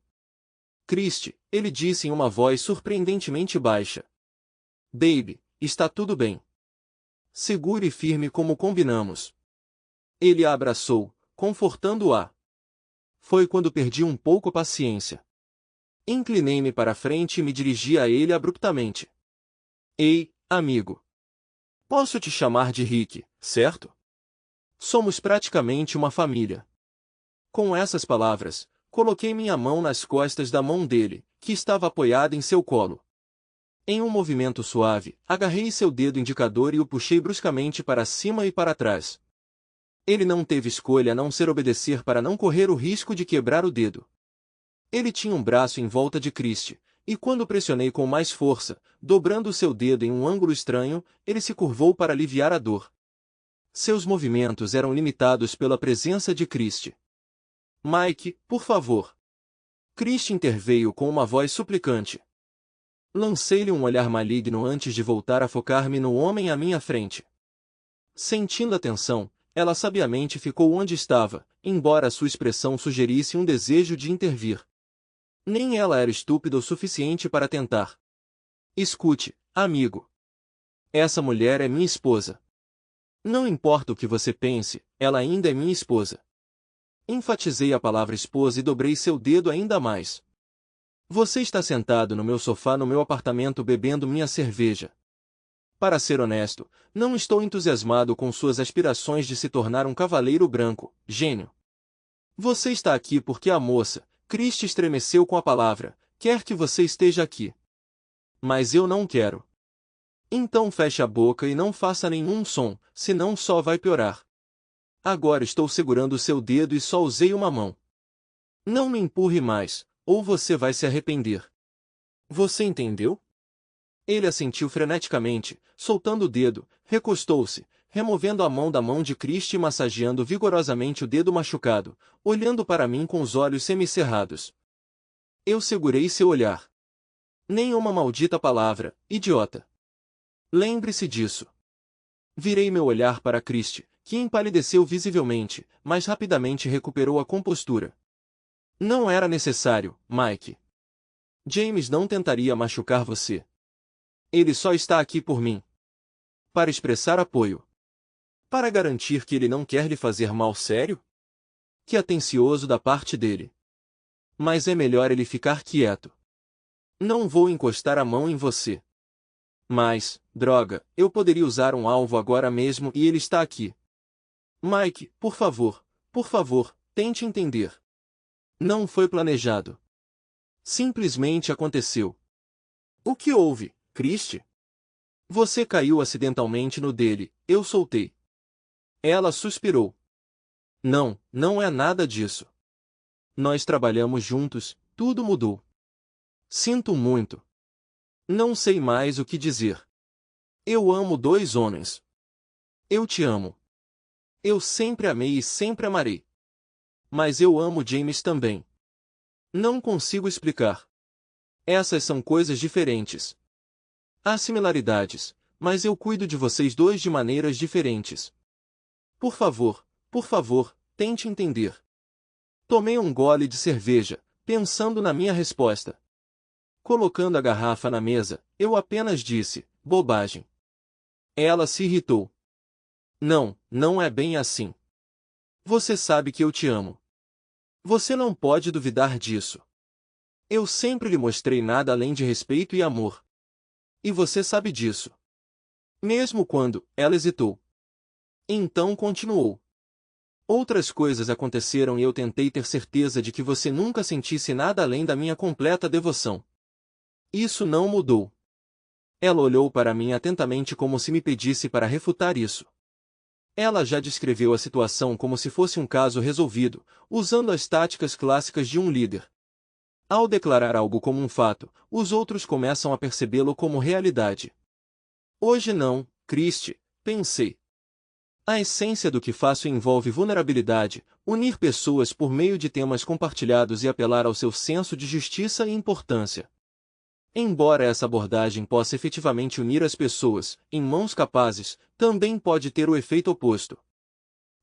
Christie, ele disse em uma voz surpreendentemente baixa. Baby, está tudo bem. Segure e firme como combinamos. Ele a abraçou, confortando-a. Foi quando perdi um pouco a paciência. Inclinei-me para a frente e me dirigi a ele abruptamente. Ei, amigo. Posso te chamar de Rick, certo? Somos praticamente uma família. Com essas palavras, coloquei minha mão nas costas da mão dele, que estava apoiada em seu colo. Em um movimento suave, agarrei seu dedo indicador e o puxei bruscamente para cima e para trás. Ele não teve escolha a não ser obedecer para não correr o risco de quebrar o dedo. Ele tinha um braço em volta de Christie, e quando pressionei com mais força, dobrando seu dedo em um ângulo estranho, ele se curvou para aliviar a dor. Seus movimentos eram limitados pela presença de Christie. Mike, por favor. Christie interveio com uma voz suplicante. Lancei-lhe um olhar maligno antes de voltar a focar-me no homem à minha frente. Sentindo a tensão, ela sabiamente ficou onde estava, embora sua expressão sugerisse um desejo de intervir. Nem ela era estúpida o suficiente para tentar. Escute, amigo. Essa mulher é minha esposa. Não importa o que você pense, ela ainda é minha esposa. Enfatizei a palavra esposa e dobrei seu dedo ainda mais. Você está sentado no meu sofá no meu apartamento bebendo minha cerveja. Para ser honesto, não estou entusiasmado com suas aspirações de se tornar um cavaleiro branco, gênio. Você está aqui porque a moça, Christie estremeceu com a palavra, quer que você esteja aqui. Mas eu não quero. Então feche a boca e não faça nenhum som, senão só vai piorar. Agora estou segurando seu dedo e só usei uma mão. Não me empurre mais, ou você vai se arrepender. Você entendeu? Ele assentiu freneticamente, soltando o dedo, recostou-se, removendo a mão da mão de Christie e massageando vigorosamente o dedo machucado, olhando para mim com os olhos semicerrados. Eu segurei seu olhar. Nem uma maldita palavra, idiota. Lembre-se disso. Virei meu olhar para Christie, que empalideceu visivelmente, mas rapidamente recuperou a compostura. Não era necessário, Mike. James não tentaria machucar você. Ele só está aqui por mim. Para expressar apoio. Para garantir que ele não quer lhe fazer mal sério? Que atencioso da parte dele. Mas é melhor ele ficar quieto. Não vou encostar a mão em você. Mas, droga, eu poderia usar um alvo agora mesmo e ele está aqui. Mike, por favor, tente entender. Não foi planejado. Simplesmente aconteceu. O que houve, Christie? Você caiu acidentalmente no dele, eu soltei. Ela suspirou. Não, não é nada disso. Nós trabalhamos juntos, tudo mudou. Sinto muito. Não sei mais o que dizer. Eu amo dois homens. Eu te amo. Eu sempre amei e sempre amarei. Mas eu amo James também. Não consigo explicar. Essas são coisas diferentes. Há similaridades, mas eu cuido de vocês dois de maneiras diferentes. Por favor, tente entender. Tomei um gole de cerveja, pensando na minha resposta. Colocando a garrafa na mesa, eu apenas disse, bobagem. Ela se irritou. Não, não é bem assim. Você sabe que eu te amo. Você não pode duvidar disso. Eu sempre lhe mostrei nada além de respeito e amor. E você sabe disso. Mesmo quando, ela hesitou. Então continuou. Outras coisas aconteceram e eu tentei ter certeza de que você nunca sentisse nada além da minha completa devoção. Isso não mudou. Ela olhou para mim atentamente como se me pedisse para refutar isso. Ela já descreveu a situação como se fosse um caso resolvido, usando as táticas clássicas de um líder. Ao declarar algo como um fato, os outros começam a percebê-lo como realidade. Hoje não, Christie, pensei. A essência do que faço envolve vulnerabilidade, unir pessoas por meio de temas compartilhados e apelar ao seu senso de justiça e importância. Embora essa abordagem possa efetivamente unir as pessoas, em mãos capazes, também pode ter o efeito oposto.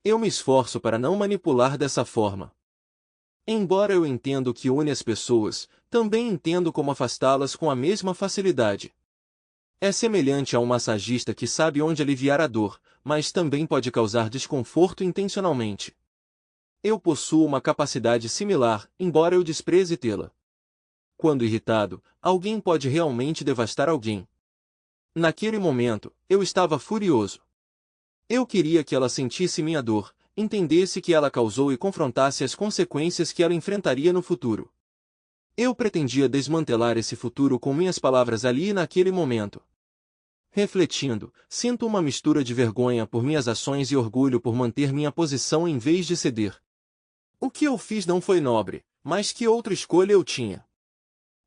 Eu me esforço para não manipular dessa forma. Embora eu entenda o que une as pessoas, também entendo como afastá-las com a mesma facilidade. É semelhante a um massagista que sabe onde aliviar a dor, mas também pode causar desconforto intencionalmente. Eu possuo uma capacidade similar, embora eu despreze tê-la. Quando irritado, alguém pode realmente devastar alguém. Naquele momento, eu estava furioso. Eu queria que ela sentisse minha dor, entendesse que ela causou e confrontasse as consequências que ela enfrentaria no futuro. Eu pretendia desmantelar esse futuro com minhas palavras ali e naquele momento. Refletindo, sinto uma mistura de vergonha por minhas ações e orgulho por manter minha posição em vez de ceder. O que eu fiz não foi nobre, mas que outra escolha eu tinha?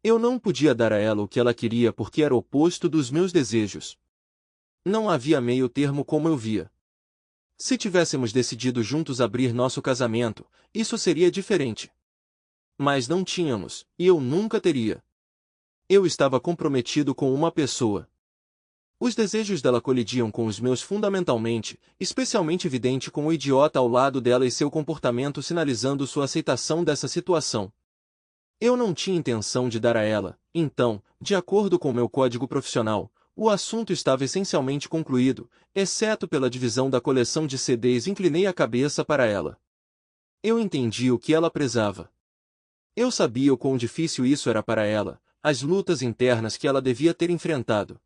Eu não podia dar a ela o que ela queria porque era o oposto dos meus desejos. Não havia meio termo como eu via. Se tivéssemos decidido juntos abrir nosso casamento, isso seria diferente. Mas não tínhamos, e eu nunca teria. Eu estava comprometido com uma pessoa. Os desejos dela colidiam com os meus fundamentalmente, especialmente evidente com o idiota ao lado dela e seu comportamento sinalizando sua aceitação dessa situação. Eu não tinha intenção de dar a ela, então, de acordo com meu código profissional, o assunto estava essencialmente concluído, exceto pela divisão da coleção de CDs. Inclinei a cabeça para ela. Eu entendi o que ela prezava. Eu sabia o quão difícil isso era para ela, as lutas internas que ela devia ter enfrentado.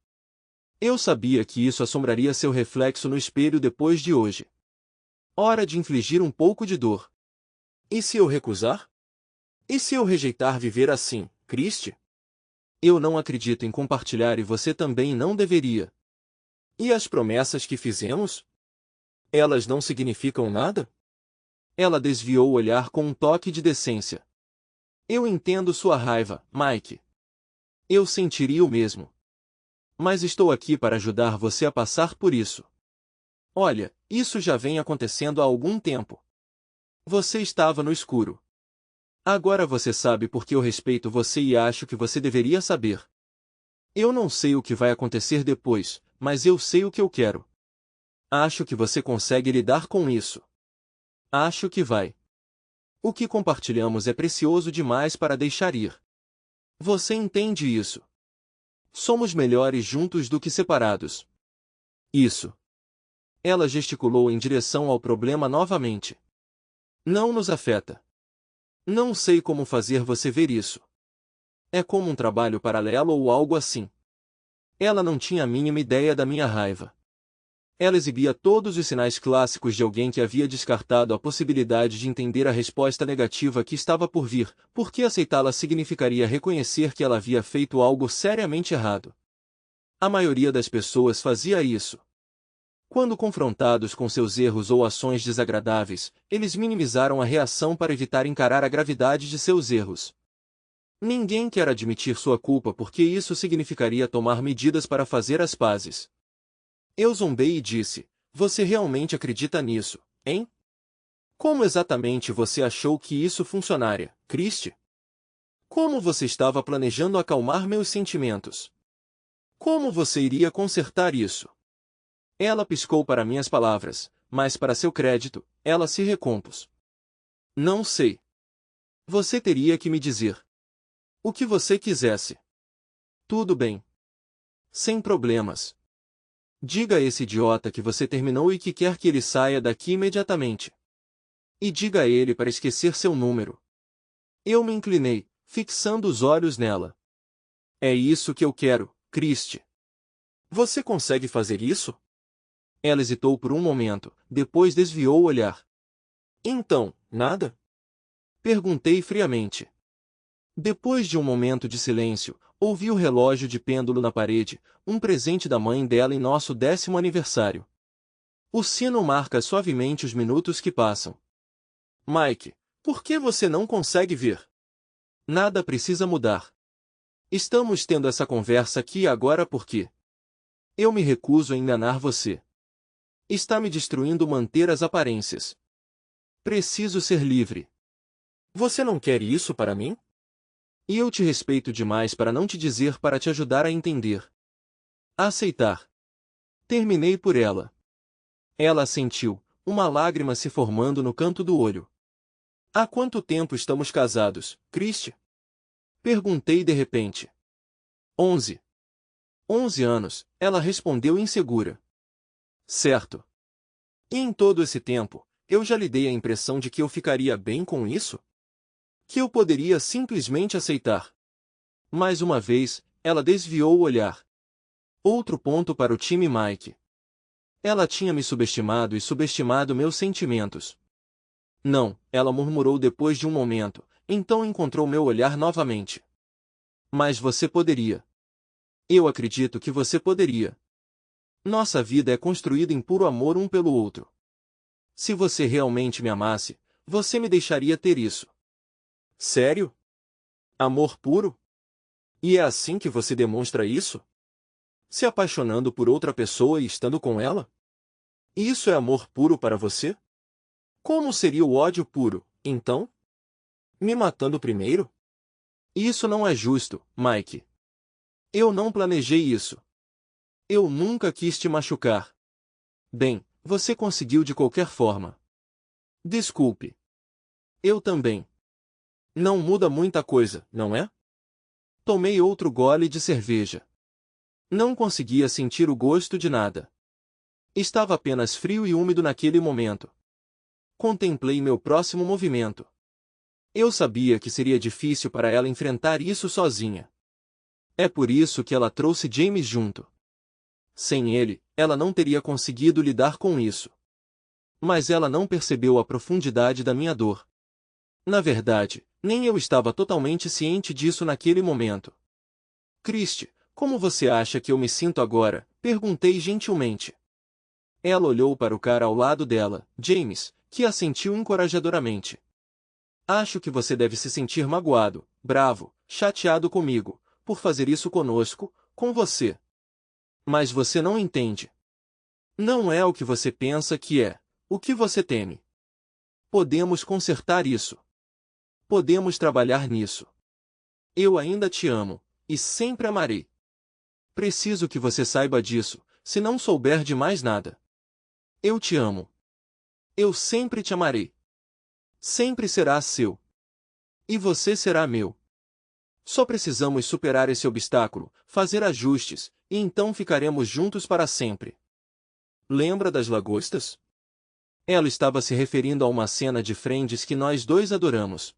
Eu sabia que isso assombraria seu reflexo no espelho depois de hoje. Hora de infligir um pouco de dor. E se eu recusar? E se eu rejeitar viver assim, Christie? Eu não acredito em compartilhar e você também não deveria. E as promessas que fizemos? Elas não significam nada? Ela desviou o olhar com um toque de decência. Eu entendo sua raiva, Mike. Eu sentiria o mesmo. Mas estou aqui para ajudar você a passar por isso. Olha, isso já vem acontecendo há algum tempo. Você estava no escuro. Agora você sabe por que eu respeito você e acho que você deveria saber. Eu não sei o que vai acontecer depois, mas eu sei o que eu quero. Acho que você consegue lidar com isso. Acho que vai. O que compartilhamos é precioso demais para deixar ir. Você entende isso? Somos melhores juntos do que separados. Isso. Ela gesticulou em direção ao problema novamente. Não nos afeta. Não sei como fazer você ver isso. É como um trabalho paralelo ou algo assim. Ela não tinha a mínima ideia da minha raiva. Ela exibia todos os sinais clássicos de alguém que havia descartado a possibilidade de entender a resposta negativa que estava por vir, porque aceitá-la significaria reconhecer que ela havia feito algo seriamente errado. A maioria das pessoas fazia isso. Quando confrontados com seus erros ou ações desagradáveis, eles minimizaram a reação para evitar encarar a gravidade de seus erros. Ninguém quer admitir sua culpa porque isso significaria tomar medidas para fazer as pazes. Eu zombei e disse, você realmente acredita nisso, hein? Como exatamente você achou que isso funcionaria, Christie? Como você estava planejando acalmar meus sentimentos? Como você iria consertar isso? Ela piscou para minhas palavras, mas para seu crédito, ela se recompôs. Não sei. Você teria que me dizer. O que você quisesse. Tudo bem. Sem problemas. Diga a esse idiota que você terminou e que quer que ele saia daqui imediatamente. E diga a ele para esquecer seu número. Eu me inclinei, fixando os olhos nela. É isso que eu quero, Christie. Você consegue fazer isso? Ela hesitou por um momento, depois desviou o olhar. Então, nada? Perguntei friamente. Depois de um momento de silêncio, ouvi o relógio de pêndulo na parede, um presente da mãe dela em nosso 10º aniversário. O sino marca suavemente os minutos que passam. Mike, por que você não consegue ver? Nada precisa mudar. Estamos tendo essa conversa aqui e agora porque eu me recuso a enganar você. Está me destruindo manter as aparências. Preciso ser livre. Você não quer isso para mim? E eu te respeito demais para não te dizer para te ajudar a entender. A aceitar. Terminei por ela. Ela assentiu, uma lágrima se formando no canto do olho. Há quanto tempo estamos casados, Christie? Perguntei de repente. 11. 11 anos, ela respondeu insegura. Certo. E em todo esse tempo, eu já lhe dei a impressão de que eu ficaria bem com isso? Que eu poderia simplesmente aceitar. Mais uma vez, ela desviou o olhar. Outro ponto para o time Mike. Ela tinha me subestimado e subestimado meus sentimentos. Não, ela murmurou depois de um momento, então encontrou meu olhar novamente. Mas você poderia. Eu acredito que você poderia. Nossa vida é construída em puro amor um pelo outro. Se você realmente me amasse, você me deixaria ter isso. Sério? Amor puro? E é assim que você demonstra isso? Se apaixonando por outra pessoa e estando com ela? Isso é amor puro para você? Como seria o ódio puro, então? Me matando primeiro? Isso não é justo, Mike. Eu não planejei isso. Eu nunca quis te machucar. Bem, você conseguiu de qualquer forma. Desculpe. Eu também. Não muda muita coisa, não é? Tomei outro gole de cerveja. Não conseguia sentir o gosto de nada. Estava apenas frio e úmido naquele momento. Contemplei meu próximo movimento. Eu sabia que seria difícil para ela enfrentar isso sozinha. É por isso que ela trouxe James junto. Sem ele, ela não teria conseguido lidar com isso. Mas ela não percebeu a profundidade da minha dor. Na verdade, nem eu estava totalmente ciente disso naquele momento. Christie, como você acha que eu me sinto agora? Perguntei gentilmente. Ela olhou para o cara ao lado dela, James, que assentiu encorajadoramente. Acho que você deve se sentir magoado, bravo, chateado comigo, por fazer isso conosco, com você. Mas você não entende. Não é o que você pensa que é, o que você teme. Podemos consertar isso. Podemos trabalhar nisso. Eu ainda te amo, e sempre amarei. Preciso que você saiba disso, se não souber de mais nada. Eu te amo. Eu sempre te amarei. Sempre será seu. E você será meu. Só precisamos superar esse obstáculo, fazer ajustes, e então ficaremos juntos para sempre. Lembra das lagostas? Ela estava se referindo a uma cena de Friends que nós dois adoramos.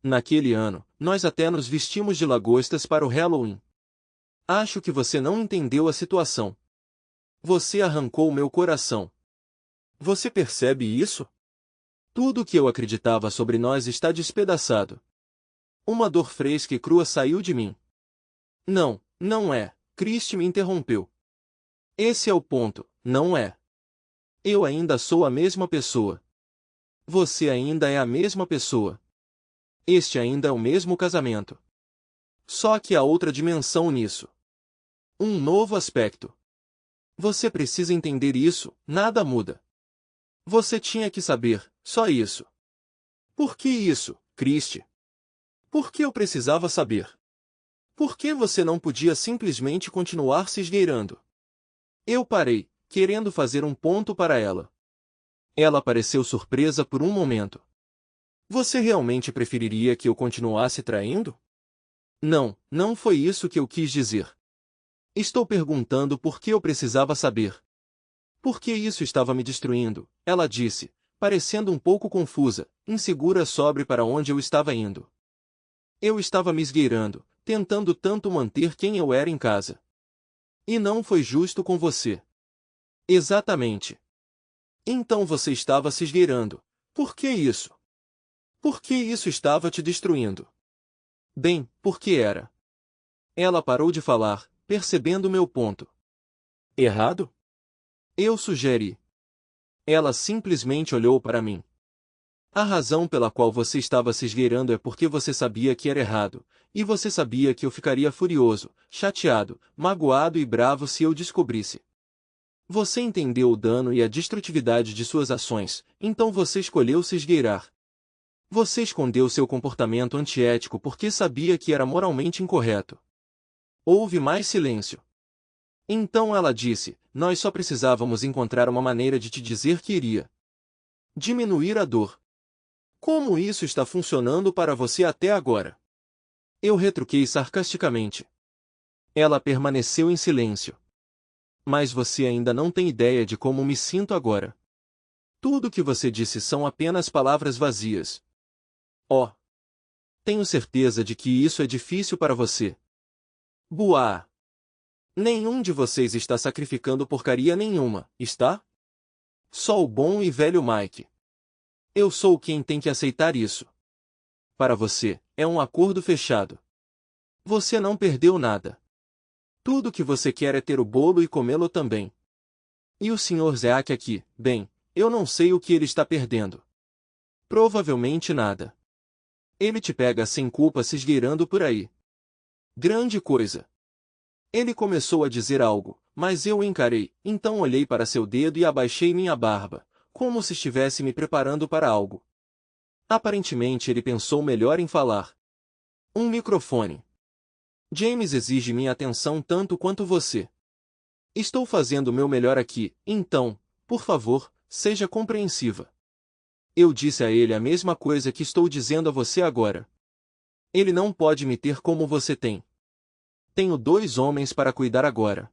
Naquele ano, nós até nos vestimos de lagostas para o Halloween. Acho que você não entendeu a situação. Você arrancou meu coração. Você percebe isso? Tudo o que eu acreditava sobre nós está despedaçado. Uma dor fresca e crua saiu de mim. Não, não é, Christie me interrompeu. Esse é o ponto, não é. Eu ainda sou a mesma pessoa. Você ainda é a mesma pessoa. Este ainda é o mesmo casamento. Só que há outra dimensão nisso. Um novo aspecto. Você precisa entender isso, nada muda. Você tinha que saber, só isso. Por que isso, Christie? Por que eu precisava saber? Por que você não podia simplesmente continuar se esgueirando? Eu parei, querendo fazer um ponto para ela. Ela pareceu surpresa por um momento. Você realmente preferiria que eu continuasse traindo? Não, não foi isso que eu quis dizer. Estou perguntando por que eu precisava saber. Por que isso estava me destruindo, ela disse, parecendo um pouco confusa, insegura sobre para onde eu estava indo. Eu estava me esgueirando, tentando tanto manter quem eu era em casa. E não foi justo com você. Exatamente. Então você estava se esgueirando. Por que isso? Por que isso estava te destruindo? Bem, porque era. Ela parou de falar, percebendo meu ponto. Errado? Eu sugeri. Ela simplesmente olhou para mim. A razão pela qual você estava se esgueirando é porque você sabia que era errado, e você sabia que eu ficaria furioso, chateado, magoado e bravo se eu descobrisse. Você entendeu o dano e a destrutividade de suas ações, então você escolheu se esgueirar. Você escondeu seu comportamento antiético porque sabia que era moralmente incorreto. Houve mais silêncio. Então ela disse, nós só precisávamos encontrar uma maneira de te dizer que iria diminuir a dor. Como isso está funcionando para você até agora? Eu retruquei sarcasticamente. Ela permaneceu em silêncio. Mas você ainda não tem ideia de como me sinto agora. Tudo o que você disse são apenas palavras vazias. Oh! Tenho certeza de que isso é difícil para você. Buá! Nenhum de vocês está sacrificando porcaria nenhuma, está? Só o bom e velho Mike. Eu sou quem tem que aceitar isso. Para você, é um acordo fechado. Você não perdeu nada. Tudo que você quer é ter o bolo e comê-lo também. E o Sr. Zeak aqui, bem, eu não sei o que ele está perdendo. Provavelmente nada. Ele te pega sem culpa se esgueirando por aí. Grande coisa. Ele começou a dizer algo, mas eu o encarei, então olhei para seu dedo e abaixei minha barba, como se estivesse me preparando para algo. Aparentemente ele pensou melhor em falar. Um microfone. James exige minha atenção tanto quanto você. Estou fazendo o meu melhor aqui, então, por favor, seja compreensiva. Eu disse a ele a mesma coisa que estou dizendo a você agora. Ele não pode me ter como você tem. Tenho 2 homens para cuidar agora.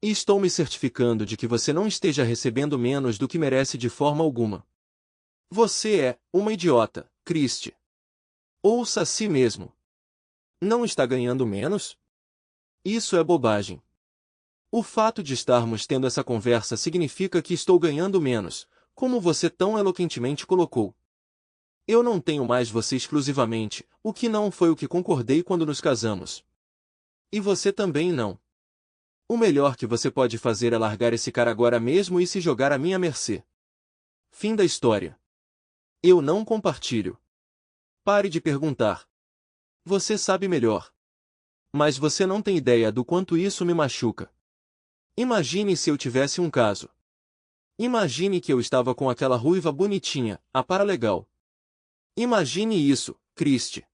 E estou me certificando de que você não esteja recebendo menos do que merece de forma alguma. Você é uma idiota, Christie. Ouça a si mesmo. Não está ganhando menos? Isso é bobagem. O fato de estarmos tendo essa conversa significa que estou ganhando menos, como você tão eloquentemente colocou. Eu não tenho mais você exclusivamente, o que não foi o que concordei quando nos casamos. E você também não. O melhor que você pode fazer é largar esse cara agora mesmo e se jogar à minha mercê. Fim da história. Eu não compartilho. Pare de perguntar. Você sabe melhor. Mas você não tem ideia do quanto isso me machuca. Imagine se eu tivesse um caso. Imagine que eu estava com aquela ruiva bonitinha, a paralegal. Imagine isso, Christie.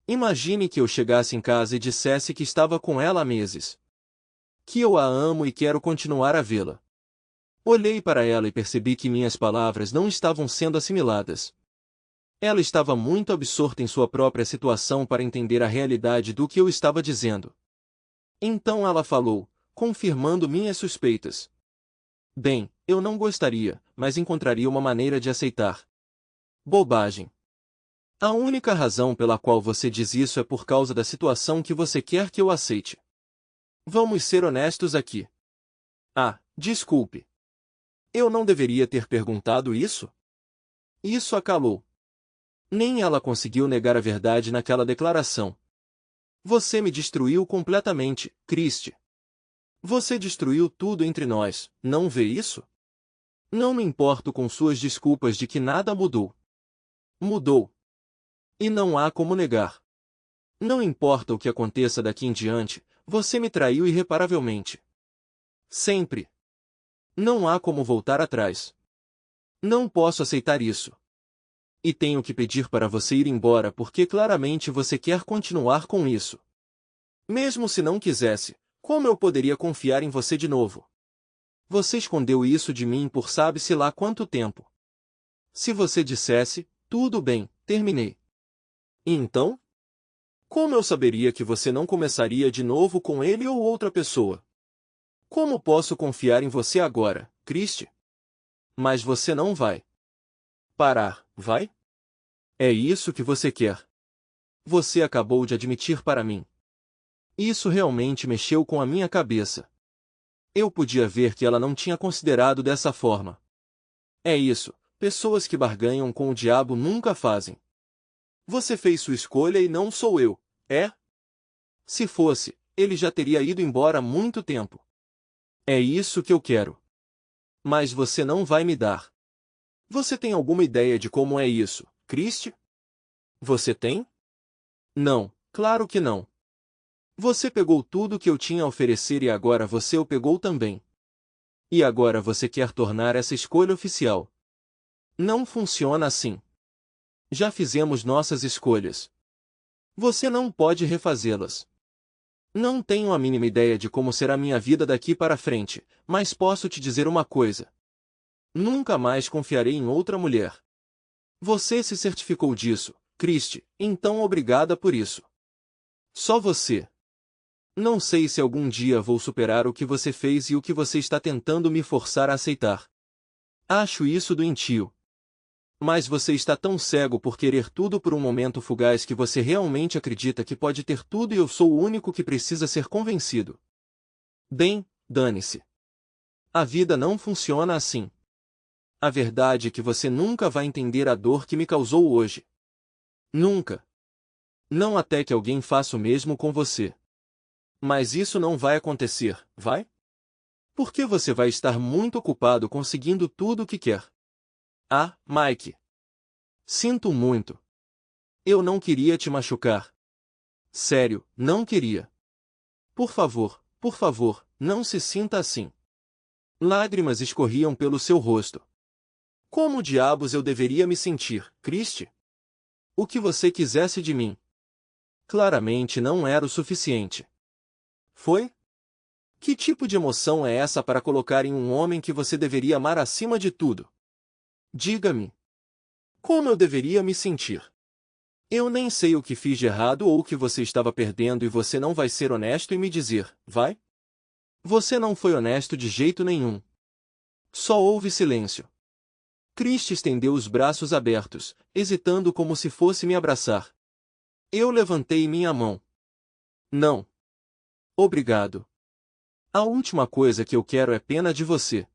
Imagine que eu chegasse em casa e dissesse que estava com ela há meses. Que eu a amo e quero continuar a vê-la. Olhei para ela e percebi que minhas palavras não estavam sendo assimiladas. Ela estava muito absorta em sua própria situação para entender a realidade do que eu estava dizendo. Então ela falou, confirmando minhas suspeitas. Bem, eu não gostaria, mas encontraria uma maneira de aceitar. Bobagem. A única razão pela qual você diz isso é por causa da situação que você quer que eu aceite. Vamos ser honestos aqui. Ah, desculpe. Eu não deveria ter perguntado isso? Isso a calou. Nem ela conseguiu negar a verdade naquela declaração. Você me destruiu completamente, Christie. Você destruiu tudo entre nós, não vê isso? Não me importo com suas desculpas de que nada mudou. Mudou. E não há como negar. Não importa o que aconteça daqui em diante, você me traiu irreparavelmente. Sempre. Não há como voltar atrás. Não posso aceitar isso. E tenho que pedir para você ir embora porque claramente você quer continuar com isso. Mesmo se não quisesse, como eu poderia confiar em você de novo? Você escondeu isso de mim por sabe-se lá quanto tempo. Se você dissesse, tudo bem, terminei. E então? Como eu saberia que você não começaria de novo com ele ou outra pessoa? Como posso confiar em você agora, Christie? Mas você não vai parar, vai? É isso que você quer. Você acabou de admitir para mim. Isso realmente mexeu com a minha cabeça. Eu podia ver que ela não tinha considerado dessa forma. É isso, pessoas que barganham com o diabo nunca fazem. Você fez sua escolha e não sou eu, é? Se fosse, ele já teria ido embora há muito tempo. É isso que eu quero. Mas você não vai me dar. Você tem alguma ideia de como é isso, Christie? Você tem? Não, claro que não. Você pegou tudo que eu tinha a oferecer e agora você o pegou também. E agora você quer tornar essa escolha oficial. Não funciona assim. Já fizemos nossas escolhas. Você não pode refazê-las. Não tenho a mínima ideia de como será minha vida daqui para frente, mas posso te dizer uma coisa. Nunca mais confiarei em outra mulher. Você se certificou disso, Christie, então obrigada por isso. Só você. Não sei se algum dia vou superar o que você fez e o que você está tentando me forçar a aceitar. Acho isso doentio. Mas você está tão cego por querer tudo por um momento fugaz que você realmente acredita que pode ter tudo e eu sou o único que precisa ser convencido. Bem, dane-se. A vida não funciona assim. A verdade é que você nunca vai entender a dor que me causou hoje. Nunca. Não até que alguém faça o mesmo com você. Mas isso não vai acontecer, vai? Porque você vai estar muito ocupado conseguindo tudo o que quer. Ah, Mike. Sinto muito. Eu não queria te machucar. Sério, não queria. Por favor, não se sinta assim. Lágrimas escorriam pelo seu rosto. Como diabos eu deveria me sentir, Christie? O que você quisesse de mim. Claramente não era o suficiente. Foi? Que tipo de emoção é essa para colocar em um homem que você deveria amar acima de tudo? Diga-me. Como eu deveria me sentir? Eu nem sei o que fiz de errado ou o que você estava perdendo e você não vai ser honesto e me dizer, vai? Você não foi honesto de jeito nenhum. Só houve silêncio. Christie estendeu os braços abertos, hesitando como se fosse me abraçar. Eu levantei minha mão. Não. Obrigado. A última coisa que eu quero é pena de você.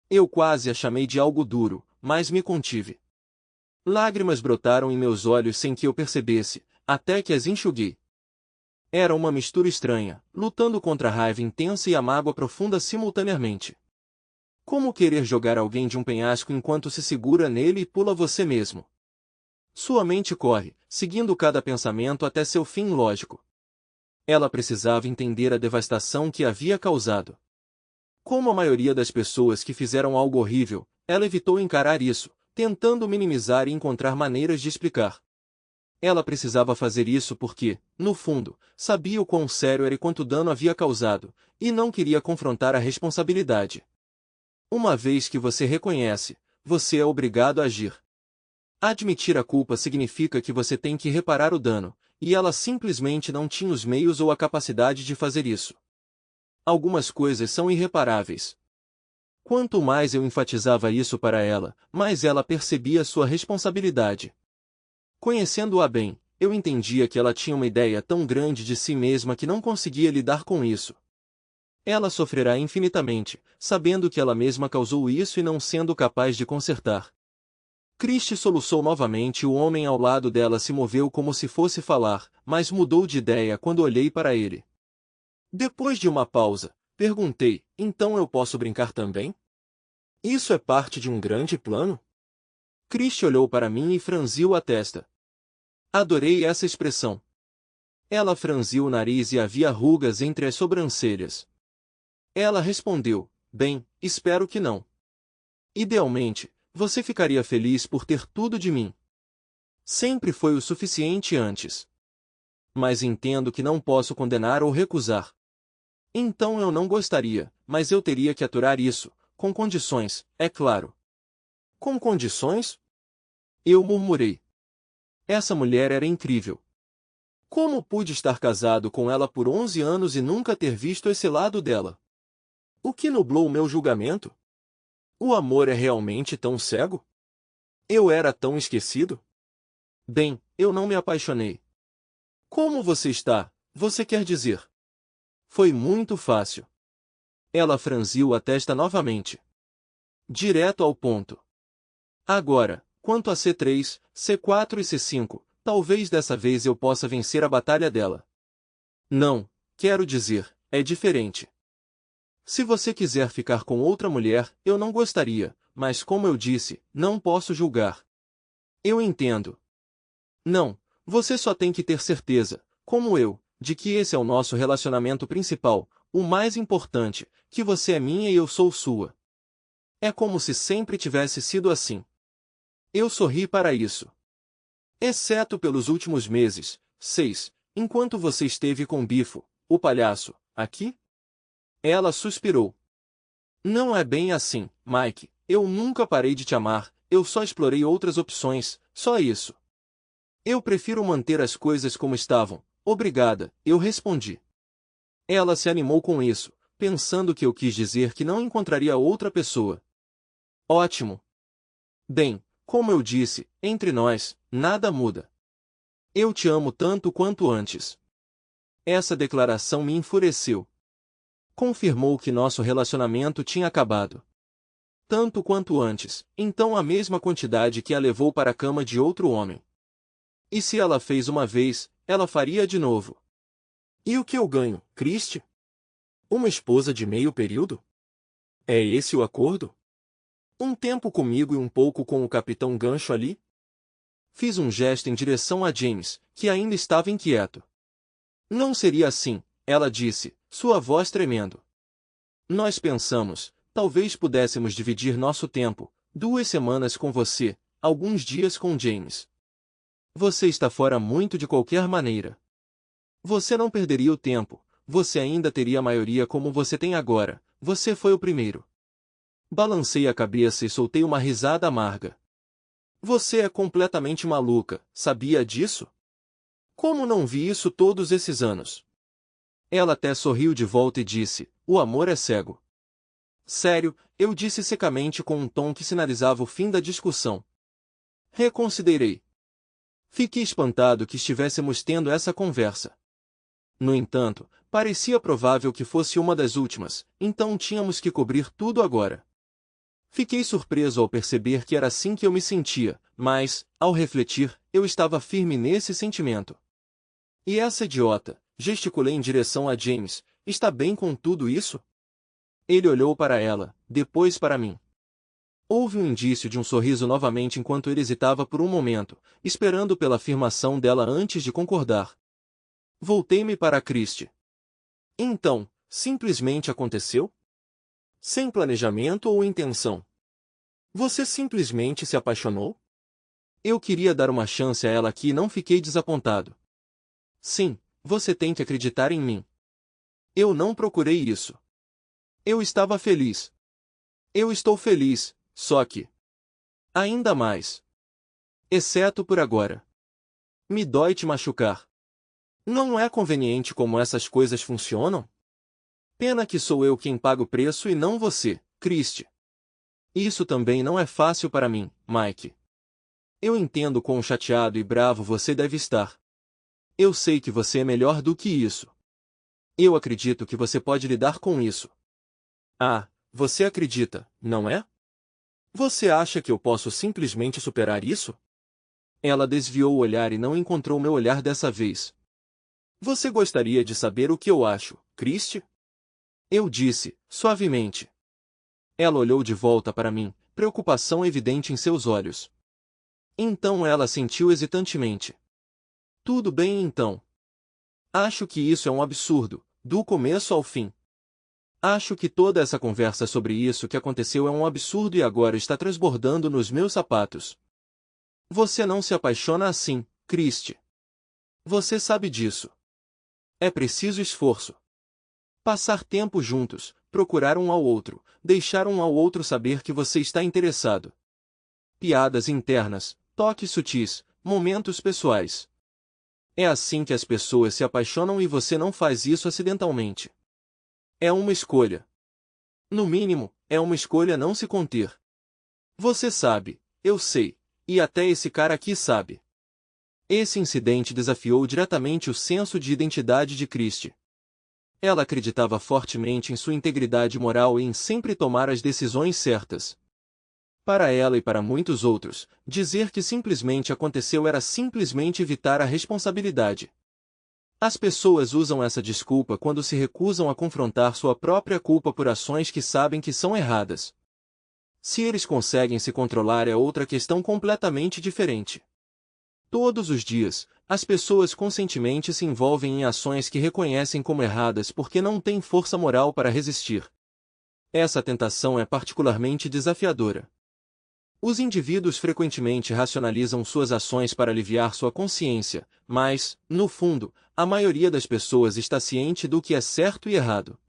Eu quase a chamei de algo duro, mas me contive. Lágrimas brotaram em meus olhos sem que eu percebesse, até que as enxuguei. Era uma mistura estranha, lutando contra a raiva intensa e a mágoa profunda simultaneamente. Como querer jogar alguém de um penhasco enquanto se segura nele e pula você mesmo? Sua mente corre, seguindo cada pensamento até seu fim lógico. Ela precisava entender a devastação que havia causado. Como a maioria das pessoas que fizeram algo horrível, ela evitou encarar isso, tentando minimizar e encontrar maneiras de explicar. Ela precisava fazer isso porque, no fundo, sabia o quão sério era e quanto dano havia causado, e não queria confrontar a responsabilidade. Uma vez que você reconhece, você é obrigado a agir. Admitir a culpa significa que você tem que reparar o dano, e ela simplesmente não tinha os meios ou a capacidade de fazer isso. Algumas coisas são irreparáveis. Quanto mais eu enfatizava isso para ela, mais ela percebia sua responsabilidade. Conhecendo-a bem, eu entendia que ela tinha uma ideia tão grande de si mesma que não conseguia lidar com isso. Ela sofrerá infinitamente, sabendo que ela mesma causou isso e não sendo capaz de consertar. Christie soluçou novamente e o homem ao lado dela se moveu como se fosse falar, mas mudou de ideia quando olhei para ele. Depois de uma pausa, perguntei, então eu posso brincar também? Isso é parte de um grande plano? Christie olhou para mim e franziu a testa. Adorei essa expressão. Ela franziu o nariz e havia rugas entre as sobrancelhas. Ela respondeu, bem, espero que não. Idealmente, você ficaria feliz por ter tudo de mim. Sempre foi o suficiente antes. Mas entendo que não posso condenar ou recusar. Então eu não gostaria, mas eu teria que aturar isso, com condições, é claro. Com condições? Eu murmurei. Essa mulher era incrível. Como pude estar casado com ela por 11 anos e nunca ter visto esse lado dela? O que nublou meu julgamento? O amor é realmente tão cego? Eu era tão esquecido? Bem, eu não me apaixonei. Como você está, você quer dizer? Foi muito fácil. Ela franziu a testa novamente. Direto ao ponto. Agora, quanto a C3, C4 e C5, talvez dessa vez eu possa vencer a batalha dela. Não, quero dizer, é diferente. Se você quiser ficar com outra mulher, eu não gostaria, mas como eu disse, não posso julgar. Eu entendo. Não, você só tem que ter certeza, como eu, de que esse é o nosso relacionamento principal, o mais importante, que você é minha e eu sou sua. É como se sempre tivesse sido assim. Eu sorri para isso. Exceto pelos últimos meses, 6, enquanto você esteve com Bifo, o palhaço, aqui? Ela suspirou. Não é bem assim, Mike, eu nunca parei de te amar, eu só explorei outras opções, só isso. Eu prefiro manter as coisas como estavam, obrigada, eu respondi. Ela se animou com isso, pensando que eu quis dizer que não encontraria outra pessoa. Ótimo. Bem, como eu disse, entre nós, nada muda. Eu te amo tanto quanto antes. Essa declaração me enfureceu. Confirmou que nosso relacionamento tinha acabado. Tanto quanto antes, então a mesma quantidade que a levou para a cama de outro homem. E se ela fez uma vez, ela faria de novo. E o que eu ganho, Christie? Uma esposa de meio período? É esse o acordo? Um tempo comigo e um pouco com o Capitão Gancho ali? Fiz um gesto em direção a James, que ainda estava inquieto. Não seria assim, ela disse, sua voz tremendo. Nós pensamos, talvez pudéssemos dividir nosso tempo, 2 semanas com você, alguns dias com James. Você está fora muito de qualquer maneira. Você não perderia o tempo, você ainda teria a maioria como você tem agora, você foi o primeiro. Balancei a cabeça e soltei uma risada amarga. Você é completamente maluca, sabia disso? Como não vi isso todos esses anos? Ela até sorriu de volta e disse, o amor é cego. Sério, eu disse secamente com um tom que sinalizava o fim da discussão. Reconsiderei. Fiquei espantado que estivéssemos tendo essa conversa. No entanto, parecia provável que fosse uma das últimas, então tínhamos que cobrir tudo agora. Fiquei surpreso ao perceber que era assim que eu me sentia, mas, ao refletir, eu estava firme nesse sentimento. E essa idiota, gesticulei em direção a James, está bem com tudo isso? Ele olhou para ela, depois para mim. Houve um indício de um sorriso novamente enquanto ele hesitava por um momento, esperando pela afirmação dela antes de concordar. Voltei-me para Christie. Então, simplesmente aconteceu? Sem planejamento ou intenção? Você simplesmente se apaixonou? Eu queria dar uma chance a ela aqui e não fiquei desapontado. Sim, você tem que acreditar em mim. Eu não procurei isso. Eu estava feliz. Eu estou feliz, só que... ainda mais. Exceto por agora. Me dói te machucar. Não é conveniente como essas coisas funcionam? Pena que sou eu quem paga o preço e não você, Christie. Isso também não é fácil para mim, Mike. Eu entendo quão chateado e bravo você deve estar. Eu sei que você é melhor do que isso. Eu acredito que você pode lidar com isso. Ah, você acredita, não é? Você acha que eu posso simplesmente superar isso? Ela desviou o olhar e não encontrou meu olhar dessa vez. Você gostaria de saber o que eu acho, Christie? Eu disse, suavemente. Ela olhou de volta para mim, preocupação evidente em seus olhos. Então ela assentiu hesitantemente. Tudo bem então. Acho que isso é um absurdo, do começo ao fim. Acho que toda essa conversa sobre isso que aconteceu é um absurdo e agora está transbordando nos meus sapatos. Você não se apaixona assim, Christie. Você sabe disso. É preciso esforço. Passar tempo juntos, procurar um ao outro, deixar um ao outro saber que você está interessado. Piadas internas, toques sutis, momentos pessoais. É assim que as pessoas se apaixonam e você não faz isso acidentalmente. É uma escolha. No mínimo, é uma escolha não se conter. Você sabe, eu sei, e até esse cara aqui sabe. Esse incidente desafiou diretamente o senso de identidade de Christie. Ela acreditava fortemente em sua integridade moral e em sempre tomar as decisões certas. Para ela e para muitos outros, dizer que simplesmente aconteceu era simplesmente evitar a responsabilidade. As pessoas usam essa desculpa quando se recusam a confrontar sua própria culpa por ações que sabem que são erradas. Se eles conseguem se controlar é outra questão completamente diferente. Todos os dias, as pessoas conscientemente se envolvem em ações que reconhecem como erradas porque não têm força moral para resistir. Essa tentação é particularmente desafiadora. Os indivíduos frequentemente racionalizam suas ações para aliviar sua consciência, mas, no fundo, a maioria das pessoas está ciente do que é certo e errado.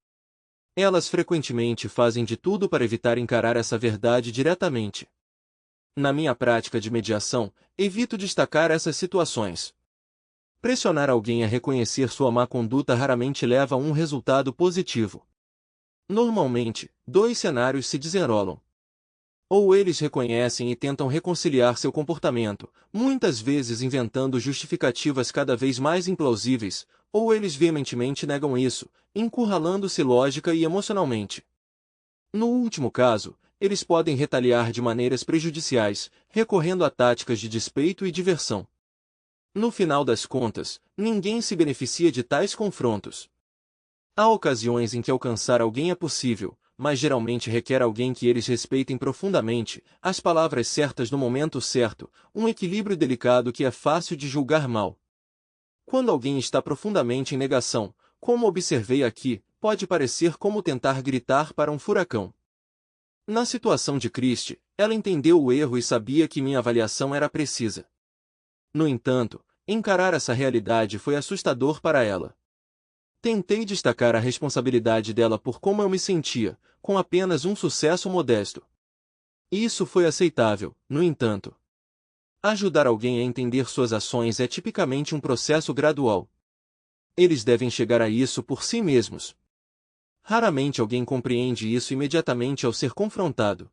Elas frequentemente fazem de tudo para evitar encarar essa verdade diretamente. Na minha prática de mediação, evito destacar essas situações. Pressionar alguém a reconhecer sua má conduta raramente leva a um resultado positivo. Normalmente, 2 cenários se desenrolam. Ou eles reconhecem e tentam reconciliar seu comportamento, muitas vezes inventando justificativas cada vez mais implausíveis, ou eles veementemente negam isso, encurralando-se lógica e emocionalmente. No último caso, eles podem retaliar de maneiras prejudiciais, recorrendo a táticas de despeito e diversão. No final das contas, ninguém se beneficia de tais confrontos. Há ocasiões em que alcançar alguém é possível, mas geralmente requer alguém que eles respeitem profundamente, as palavras certas no momento certo, um equilíbrio delicado que é fácil de julgar mal. Quando alguém está profundamente em negação, como observei aqui, pode parecer como tentar gritar para um furacão. Na situação de Christie, ela entendeu o erro e sabia que minha avaliação era precisa. No entanto, encarar essa realidade foi assustador para ela. Tentei destacar a responsabilidade dela por como eu me sentia, com apenas um sucesso modesto. Isso foi aceitável, no entanto. Ajudar alguém a entender suas ações é tipicamente um processo gradual. Eles devem chegar a isso por si mesmos. Raramente alguém compreende isso imediatamente ao ser confrontado.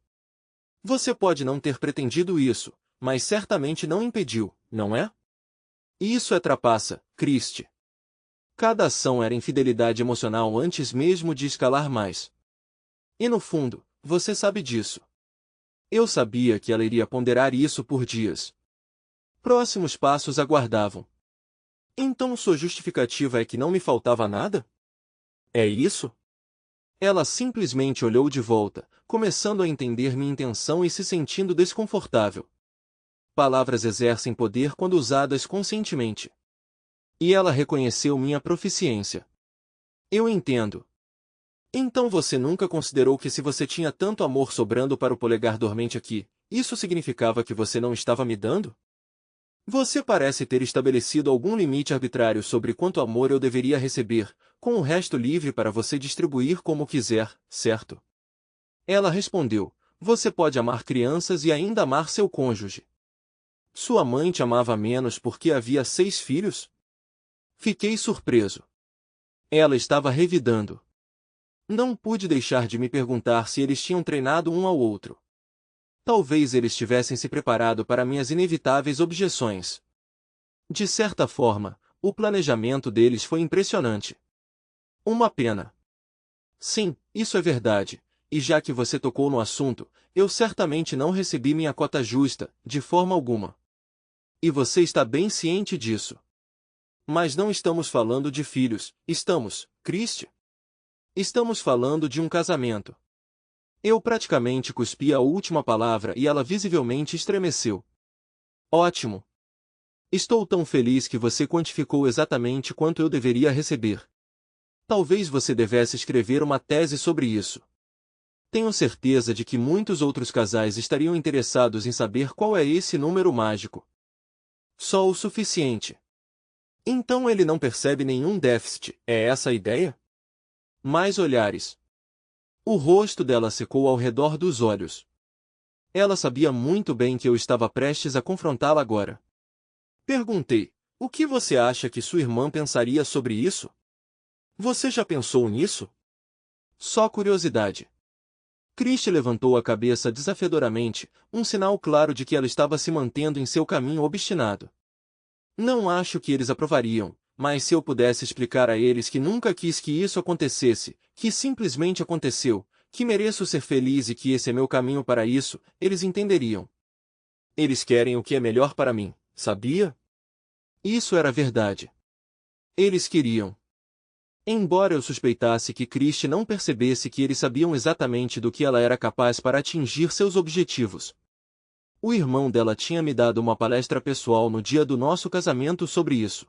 Você pode não ter pretendido isso, mas certamente não impediu, não é? Isso é trapaça, Christie. Cada ação era infidelidade emocional antes mesmo de escalar mais. E no fundo, você sabe disso. Eu sabia que ela iria ponderar isso por dias. Próximos passos aguardavam. Então sua justificativa é que não me faltava nada? É isso? Ela simplesmente olhou de volta, começando a entender minha intenção e se sentindo desconfortável. Palavras exercem poder quando usadas conscientemente. E ela reconheceu minha proficiência. Eu entendo. Então você nunca considerou que se você tinha tanto amor sobrando para o polegar dormente aqui, isso significava que você não estava me dando? Você parece ter estabelecido algum limite arbitrário sobre quanto amor eu deveria receber, com o resto livre para você distribuir como quiser, certo? Ela respondeu, você pode amar crianças e ainda amar seu cônjuge. Sua mãe te amava menos porque havia 6 filhos? Fiquei surpreso. Ela estava revidando. Não pude deixar de me perguntar se eles tinham treinado um ao outro. Talvez eles tivessem se preparado para minhas inevitáveis objeções. De certa forma, o planejamento deles foi impressionante. Uma pena. Sim, isso é verdade, e já que você tocou no assunto, eu certamente não recebi minha cota justa, de forma alguma. E você está bem ciente disso. Mas não estamos falando de filhos, estamos, Christie? Estamos falando de um casamento. Eu praticamente cuspi a última palavra e ela visivelmente estremeceu. Ótimo! Estou tão feliz que você quantificou exatamente quanto eu deveria receber. Talvez você devesse escrever uma tese sobre isso. Tenho certeza de que muitos outros casais estariam interessados em saber qual é esse número mágico. Só o suficiente. Então ele não percebe nenhum déficit, é essa a ideia? Mais olhares. O rosto dela secou ao redor dos olhos. Ela sabia muito bem que eu estava prestes a confrontá-la agora. Perguntei, o que você acha que sua irmã pensaria sobre isso? Você já pensou nisso? Só curiosidade. Christie levantou a cabeça desafiadoramente, um sinal claro de que ela estava se mantendo em seu caminho obstinado. Não acho que eles aprovariam, mas se eu pudesse explicar a eles que nunca quis que isso acontecesse, que simplesmente aconteceu, que mereço ser feliz e que esse é meu caminho para isso, eles entenderiam. Eles querem o que é melhor para mim, sabia? Isso era verdade. Eles queriam. Embora eu suspeitasse que Christie não percebesse que eles sabiam exatamente do que ela era capaz para atingir seus objetivos. O irmão dela tinha me dado uma palestra pessoal no dia do nosso casamento sobre isso.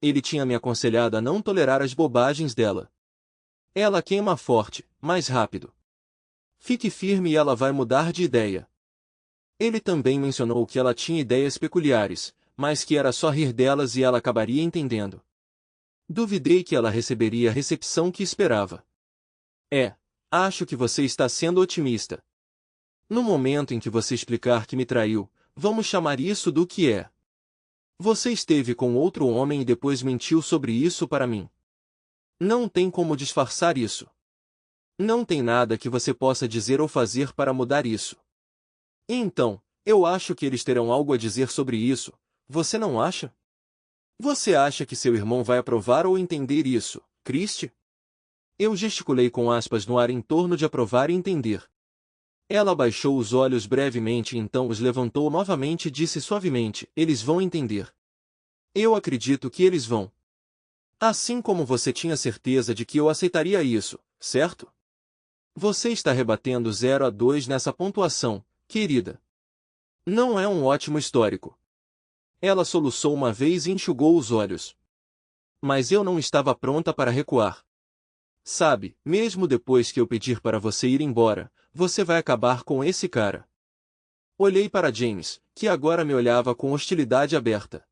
Ele tinha me aconselhado a não tolerar as bobagens dela. Ela queima forte, mais rápido. Fique firme e ela vai mudar de ideia. Ele também mencionou que ela tinha ideias peculiares, mas que era só rir delas e ela acabaria entendendo. Duvidei que ela receberia a recepção que esperava. Acho que você está sendo otimista. No momento em que você explicar que me traiu, vamos chamar isso do que é. Você esteve com outro homem e depois mentiu sobre isso para mim. Não tem como disfarçar isso. Não tem nada que você possa dizer ou fazer para mudar isso. E então, eu acho que eles terão algo a dizer sobre isso, você não acha? Você acha que seu irmão vai aprovar ou entender isso, Christie? Eu gesticulei com aspas no ar em torno de aprovar e entender. Ela abaixou os olhos brevemente e então os levantou novamente e disse suavemente, eles vão entender. Eu acredito que eles vão. Assim como você tinha certeza de que eu aceitaria isso, certo? Você está rebatendo 0-2 nessa pontuação, querida. Não é um ótimo histórico. Ela soluçou uma vez e enxugou os olhos. Mas eu não estava pronta para recuar. Sabe, mesmo depois que eu pedir para você ir embora, você vai acabar com esse cara. Olhei para James, que agora me olhava com hostilidade aberta.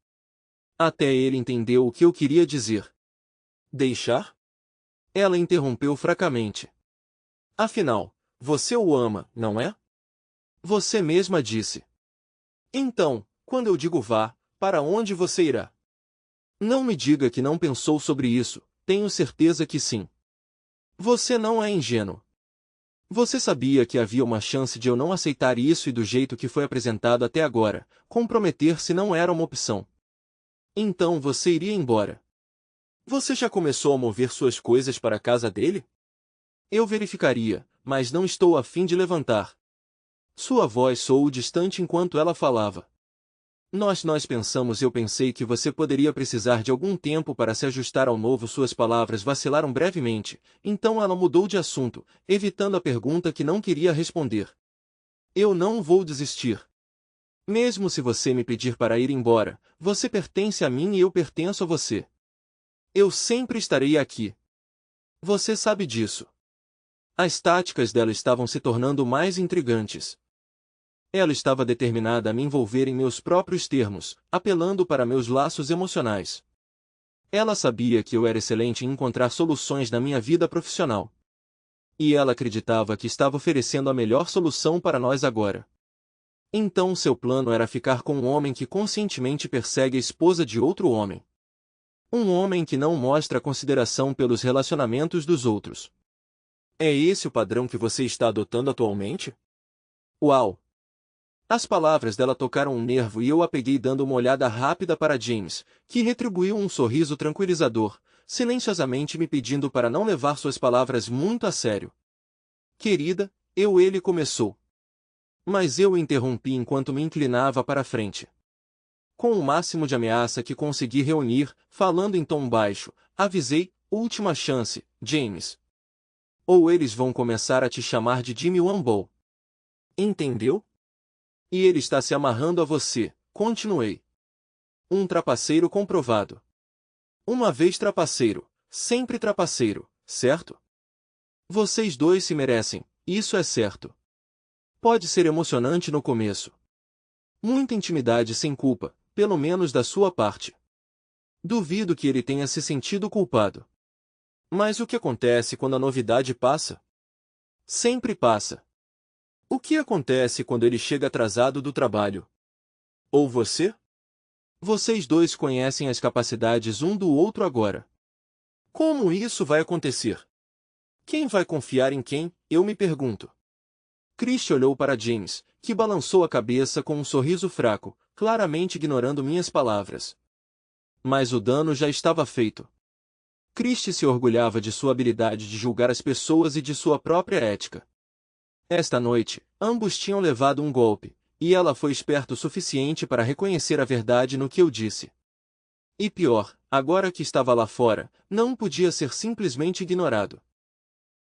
Até ele entendeu o que eu queria dizer. Deixar? Ela interrompeu fracamente. Afinal, você o ama, não é? Você mesma disse. Então, quando eu digo vá, para onde você irá? Não me diga que não pensou sobre isso, tenho certeza que sim. Você não é ingênuo. Você sabia que havia uma chance de eu não aceitar isso e do jeito que foi apresentado até agora, comprometer-se não era uma opção. Então você iria embora. Você já começou a mover suas coisas para a casa dele? Eu verificaria, mas não estou a fim de levantar. Sua voz soou distante enquanto ela falava. Nós pensamos eu pensei que você poderia precisar de algum tempo para se ajustar ao novo. Suas palavras vacilaram brevemente, então ela mudou de assunto, evitando a pergunta que não queria responder. Eu não vou desistir. Mesmo se você me pedir para ir embora, você pertence a mim e eu pertenço a você. Eu sempre estarei aqui. Você sabe disso. As táticas dela estavam se tornando mais intrigantes. Ela estava determinada a me envolver em meus próprios termos, apelando para meus laços emocionais. Ela sabia que eu era excelente em encontrar soluções na minha vida profissional. E ela acreditava que estava oferecendo a melhor solução para nós agora. Então seu plano era ficar com um homem que conscientemente persegue a esposa de outro homem. Um homem que não mostra consideração pelos relacionamentos dos outros. É esse o padrão que você está adotando atualmente? Uau! As palavras dela tocaram um nervo e eu a peguei dando uma olhada rápida para James, que retribuiu um sorriso tranquilizador, silenciosamente me pedindo para não levar suas palavras muito a sério. Querida, ele começou. Mas eu o interrompi enquanto me inclinava para a frente. Com o máximo de ameaça que consegui reunir, falando em tom baixo, avisei, última chance, James. Ou eles vão começar a te chamar de Jimmy Wambo. Entendeu? E ele está se amarrando a você, continuei. Um trapaceiro comprovado. Uma vez trapaceiro, sempre trapaceiro, certo? Vocês dois se merecem, isso é certo. Pode ser emocionante no começo. Muita intimidade sem culpa, pelo menos da sua parte. Duvido que ele tenha se sentido culpado. Mas o que acontece quando a novidade passa? Sempre passa. O que acontece quando ele chega atrasado do trabalho? Ou você? Vocês dois conhecem as capacidades um do outro agora. Como isso vai acontecer? Quem vai confiar em quem, eu me pergunto. Chris olhou para James, que balançou a cabeça com um sorriso fraco, claramente ignorando minhas palavras. Mas o dano já estava feito. Chris se orgulhava de sua habilidade de julgar as pessoas e de sua própria ética. Esta noite, ambos tinham levado um golpe, e ela foi esperta o suficiente para reconhecer a verdade no que eu disse. E pior, agora que estava lá fora, não podia ser simplesmente ignorado.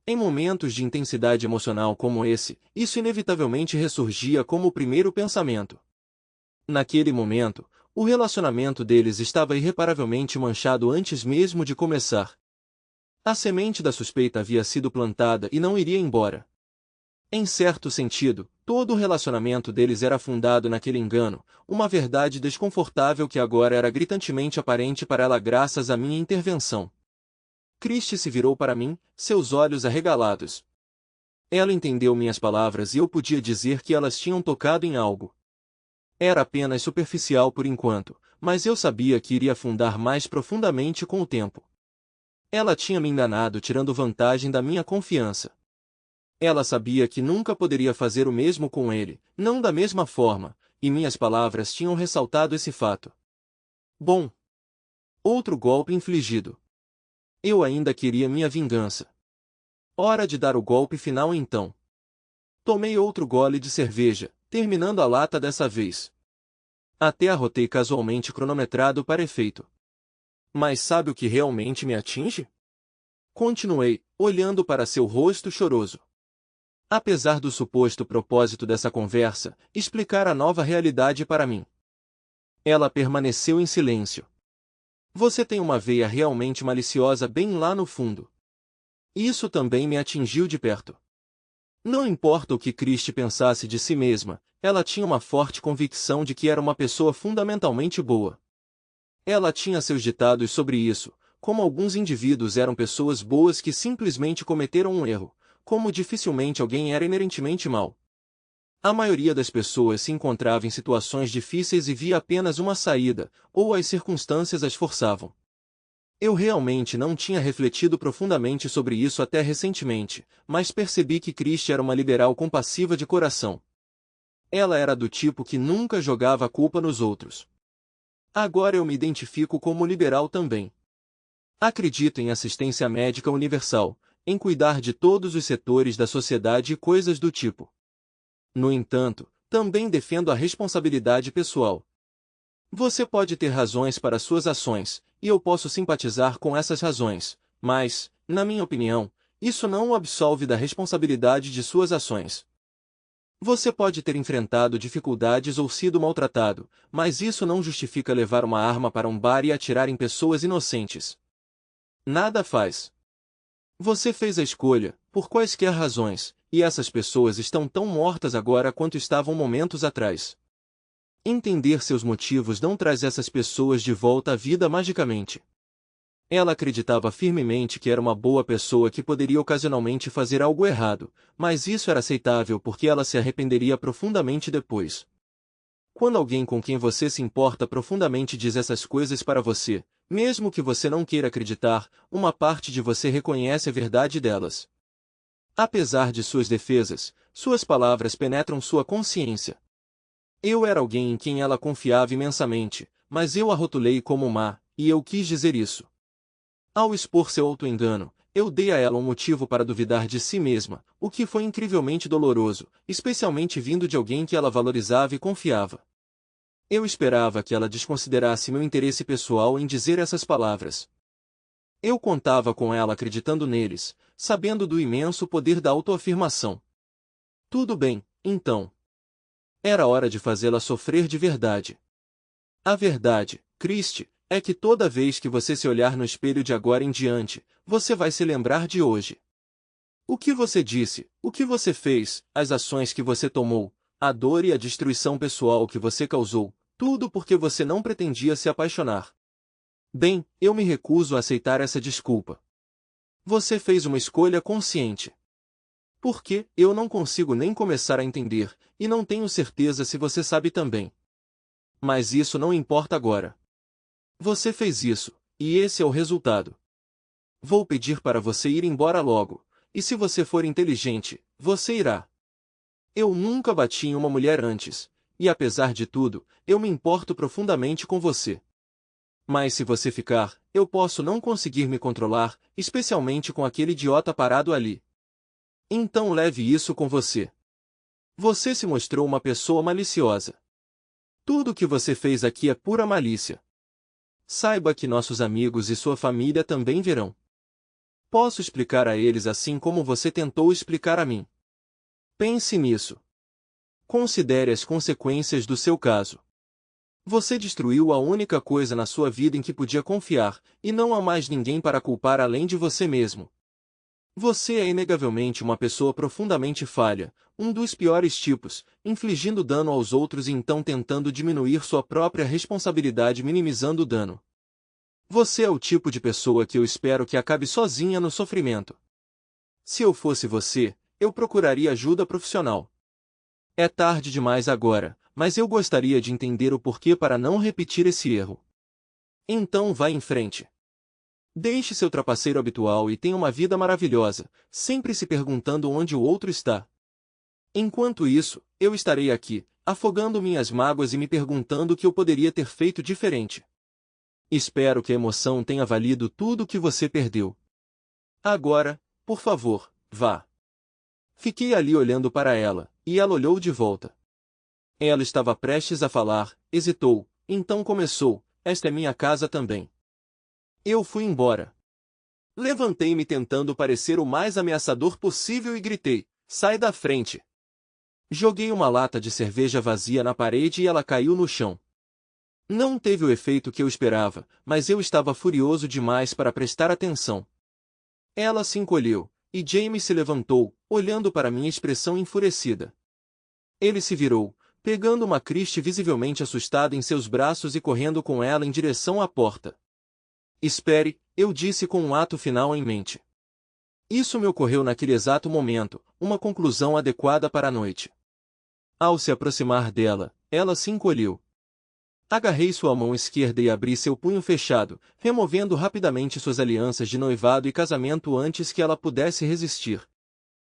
Em momentos de intensidade emocional como esse, isso inevitavelmente ressurgia como o primeiro pensamento. Naquele momento, o relacionamento deles estava irreparavelmente manchado antes mesmo de começar. A semente da suspeita havia sido plantada e não iria embora. Em certo sentido, todo o relacionamento deles era fundado naquele engano, uma verdade desconfortável que agora era gritantemente aparente para ela graças à minha intervenção. Christie se virou para mim, seus olhos arregalados. Ela entendeu minhas palavras e eu podia dizer que elas tinham tocado em algo. Era apenas superficial por enquanto, mas eu sabia que iria afundar mais profundamente com o tempo. Ela tinha me enganado tirando vantagem da minha confiança. Ela sabia que nunca poderia fazer o mesmo com ele, não da mesma forma, e minhas palavras tinham ressaltado esse fato. Bom. Outro golpe infligido. Eu ainda queria minha vingança. Hora de dar o golpe final então. Tomei outro gole de cerveja, terminando a lata dessa vez. Até arrotei casualmente cronometrado para efeito. Mas sabe o que realmente me atinge? Continuei, olhando para seu rosto choroso. Apesar do suposto propósito dessa conversa, explicar a nova realidade para mim. Ela permaneceu em silêncio. Você tem uma veia realmente maliciosa bem lá no fundo. Isso também me atingiu de perto. Não importa o que Christie pensasse de si mesma, ela tinha uma forte convicção de que era uma pessoa fundamentalmente boa. Ela tinha seus ditados sobre isso, como alguns indivíduos eram pessoas boas que simplesmente cometeram um erro, como dificilmente alguém era inerentemente mau. A maioria das pessoas se encontrava em situações difíceis e via apenas uma saída, ou as circunstâncias as forçavam. Eu realmente não tinha refletido profundamente sobre isso até recentemente, mas percebi que Christie era uma liberal compassiva de coração. Ela era do tipo que nunca jogava a culpa nos outros. Agora eu me identifico como liberal também. Acredito em assistência médica universal, em cuidar de todos os setores da sociedade e coisas do tipo. No entanto, também defendo a responsabilidade pessoal. Você pode ter razões para suas ações, e eu posso simpatizar com essas razões, mas, na minha opinião, isso não o absolve da responsabilidade de suas ações. Você pode ter enfrentado dificuldades ou sido maltratado, mas isso não justifica levar uma arma para um bar e atirar em pessoas inocentes. Nada faz. Você fez a escolha, por quaisquer razões, e essas pessoas estão tão mortas agora quanto estavam momentos atrás. Entender seus motivos não traz essas pessoas de volta à vida magicamente. Ela acreditava firmemente que era uma boa pessoa que poderia ocasionalmente fazer algo errado, mas isso era aceitável porque ela se arrependeria profundamente depois. Quando alguém com quem você se importa profundamente diz essas coisas para você, mesmo que você não queira acreditar, uma parte de você reconhece a verdade delas. Apesar de suas defesas, suas palavras penetram sua consciência. Eu era alguém em quem ela confiava imensamente, mas eu a rotulei como má, e eu quis dizer isso. Ao expor seu auto-engano, eu dei a ela um motivo para duvidar de si mesma, o que foi incrivelmente doloroso, especialmente vindo de alguém que ela valorizava e confiava. Eu esperava que ela desconsiderasse meu interesse pessoal em dizer essas palavras. Eu contava com ela acreditando neles, sabendo do imenso poder da autoafirmação. Tudo bem, então. Era hora de fazê-la sofrer de verdade. A verdade, Christie, é que toda vez que você se olhar no espelho de agora em diante, você vai se lembrar de hoje. O que você disse, o que você fez, as ações que você tomou, a dor e a destruição pessoal que você causou, tudo porque você não pretendia se apaixonar. Bem, eu me recuso a aceitar essa desculpa. Você fez uma escolha consciente. Porque eu não consigo nem começar a entender, e não tenho certeza se você sabe também. Mas isso não importa agora. Você fez isso, e esse é o resultado. Vou pedir para você ir embora logo, e se você for inteligente, você irá. Eu nunca bati em uma mulher antes, e apesar de tudo, eu me importo profundamente com você. Mas se você ficar, eu posso não conseguir me controlar, especialmente com aquele idiota parado ali. Então leve isso com você. Você se mostrou uma pessoa maliciosa. Tudo o que você fez aqui é pura malícia. Saiba que nossos amigos e sua família também verão. Posso explicar a eles assim como você tentou explicar a mim. Pense nisso. Considere as consequências do seu caso. Você destruiu a única coisa na sua vida em que podia confiar, e não há mais ninguém para culpar além de você mesmo. Você é inegavelmente uma pessoa profundamente falha, um dos piores tipos, infligindo dano aos outros e então tentando diminuir sua própria responsabilidade minimizando o dano. Você é o tipo de pessoa que eu espero que acabe sozinha no sofrimento. Se eu fosse você, eu procuraria ajuda profissional. É tarde demais agora, mas eu gostaria de entender o porquê para não repetir esse erro. Então vá em frente. Deixe seu trapaceiro habitual e tenha uma vida maravilhosa, sempre se perguntando onde o outro está. Enquanto isso, eu estarei aqui, afogando minhas mágoas e me perguntando o que eu poderia ter feito diferente. Espero que a emoção tenha valido tudo o que você perdeu. Agora, por favor, vá. Fiquei ali olhando para ela, e ela olhou de volta. Ela estava prestes a falar, hesitou, então começou: esta é minha casa também. Eu fui embora. Levantei-me tentando parecer o mais ameaçador possível e gritei: sai da frente! Joguei uma lata de cerveja vazia na parede e ela caiu no chão. Não teve o efeito que eu esperava, mas eu estava furioso demais para prestar atenção. Ela se encolheu, e James se levantou, olhando para minha expressão enfurecida. Ele se virou, pegando uma Christie visivelmente assustada em seus braços e correndo com ela em direção à porta. Espere, eu disse com um ato final em mente. Isso me ocorreu naquele exato momento, uma conclusão adequada para a noite. Ao se aproximar dela, ela se encolheu. Agarrei sua mão esquerda e abri seu punho fechado, removendo rapidamente suas alianças de noivado e casamento antes que ela pudesse resistir.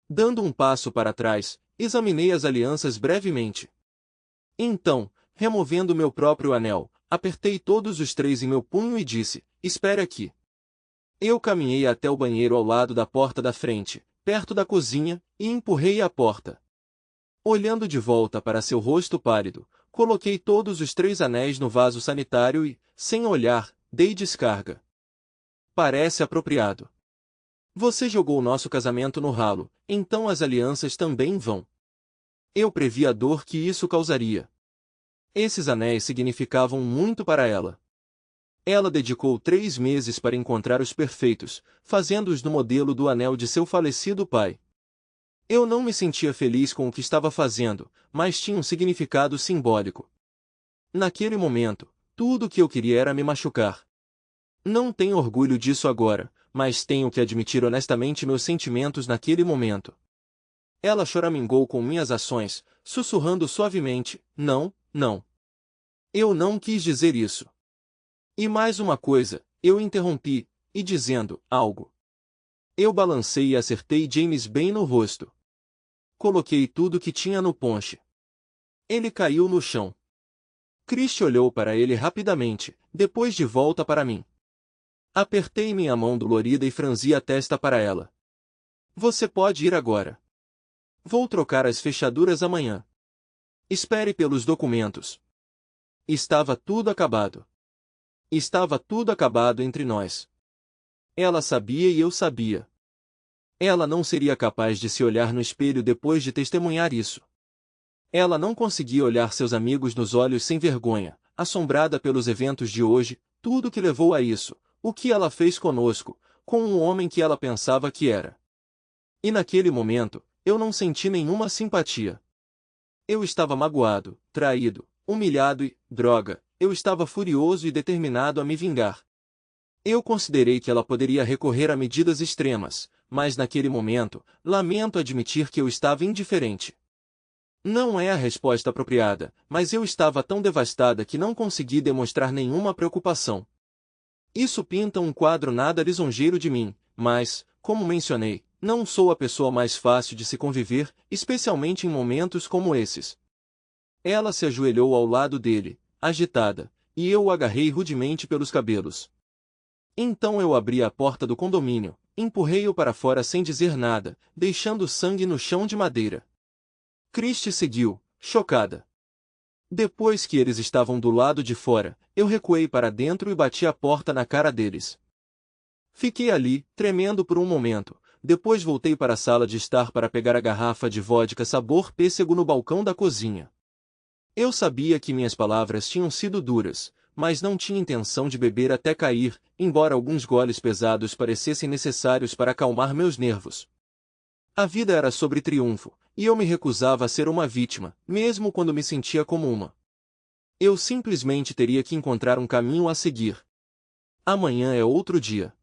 Dando um passo para trás, examinei as alianças brevemente. Então, removendo meu próprio anel, apertei todos os três em meu punho e disse: espere aqui. Eu caminhei até o banheiro ao lado da porta da frente, perto da cozinha, e empurrei a porta. Olhando de volta para seu rosto pálido, coloquei todos os três anéis no vaso sanitário e, sem olhar, dei descarga. Parece apropriado. Você jogou nosso casamento no ralo, então as alianças também vão. Eu previ a dor que isso causaria. Esses anéis significavam muito para ela. Ela dedicou 3 meses para encontrar os perfeitos, fazendo-os no modelo do anel de seu falecido pai. Eu não me sentia feliz com o que estava fazendo, mas tinha um significado simbólico. Naquele momento, tudo o que eu queria era me machucar. Não tenho orgulho disso agora, mas tenho que admitir honestamente meus sentimentos naquele momento. Ela choramingou com minhas ações, sussurrando suavemente: não, não. Eu não quis dizer isso. E mais uma coisa, eu interrompi, e dizendo algo. Eu balancei e acertei James bem no rosto. Coloquei tudo que tinha no ponche. Ele caiu no chão. Christie olhou para ele rapidamente, depois de volta para mim. Apertei minha mão dolorida e franzi a testa para ela. Você pode ir agora. Vou trocar as fechaduras amanhã. Espere pelos documentos. Estava tudo acabado. Estava tudo acabado entre nós. Ela sabia e eu sabia. Ela não seria capaz de se olhar no espelho depois de testemunhar isso. Ela não conseguia olhar seus amigos nos olhos sem vergonha, assombrada pelos eventos de hoje, tudo que levou a isso, o que ela fez conosco, com um homem que ela pensava que era. E naquele momento, eu não senti nenhuma simpatia. Eu estava magoado, traído, humilhado e, droga, eu estava furioso e determinado a me vingar. Eu considerei que ela poderia recorrer a medidas extremas, mas naquele momento, lamento admitir que eu estava indiferente. Não é a resposta apropriada, mas eu estava tão devastada que não consegui demonstrar nenhuma preocupação. Isso pinta um quadro nada lisonjeiro de mim, mas, como mencionei, não sou a pessoa mais fácil de se conviver, especialmente em momentos como esses. Ela se ajoelhou ao lado dele, agitada, e eu o agarrei rudemente pelos cabelos. Então eu abri a porta do condomínio, empurrei-o para fora sem dizer nada, deixando sangue no chão de madeira. Christie seguiu, chocada. Depois que eles estavam do lado de fora, eu recuei para dentro e bati a porta na cara deles. Fiquei ali, tremendo por um momento, depois voltei para a sala de estar para pegar a garrafa de vodka sabor pêssego no balcão da cozinha. Eu sabia que minhas palavras tinham sido duras, mas não tinha intenção de beber até cair, embora alguns goles pesados parecessem necessários para acalmar meus nervos. A vida era sobre triunfo, e eu me recusava a ser uma vítima, mesmo quando me sentia como uma. Eu simplesmente teria que encontrar um caminho a seguir. Amanhã é outro dia.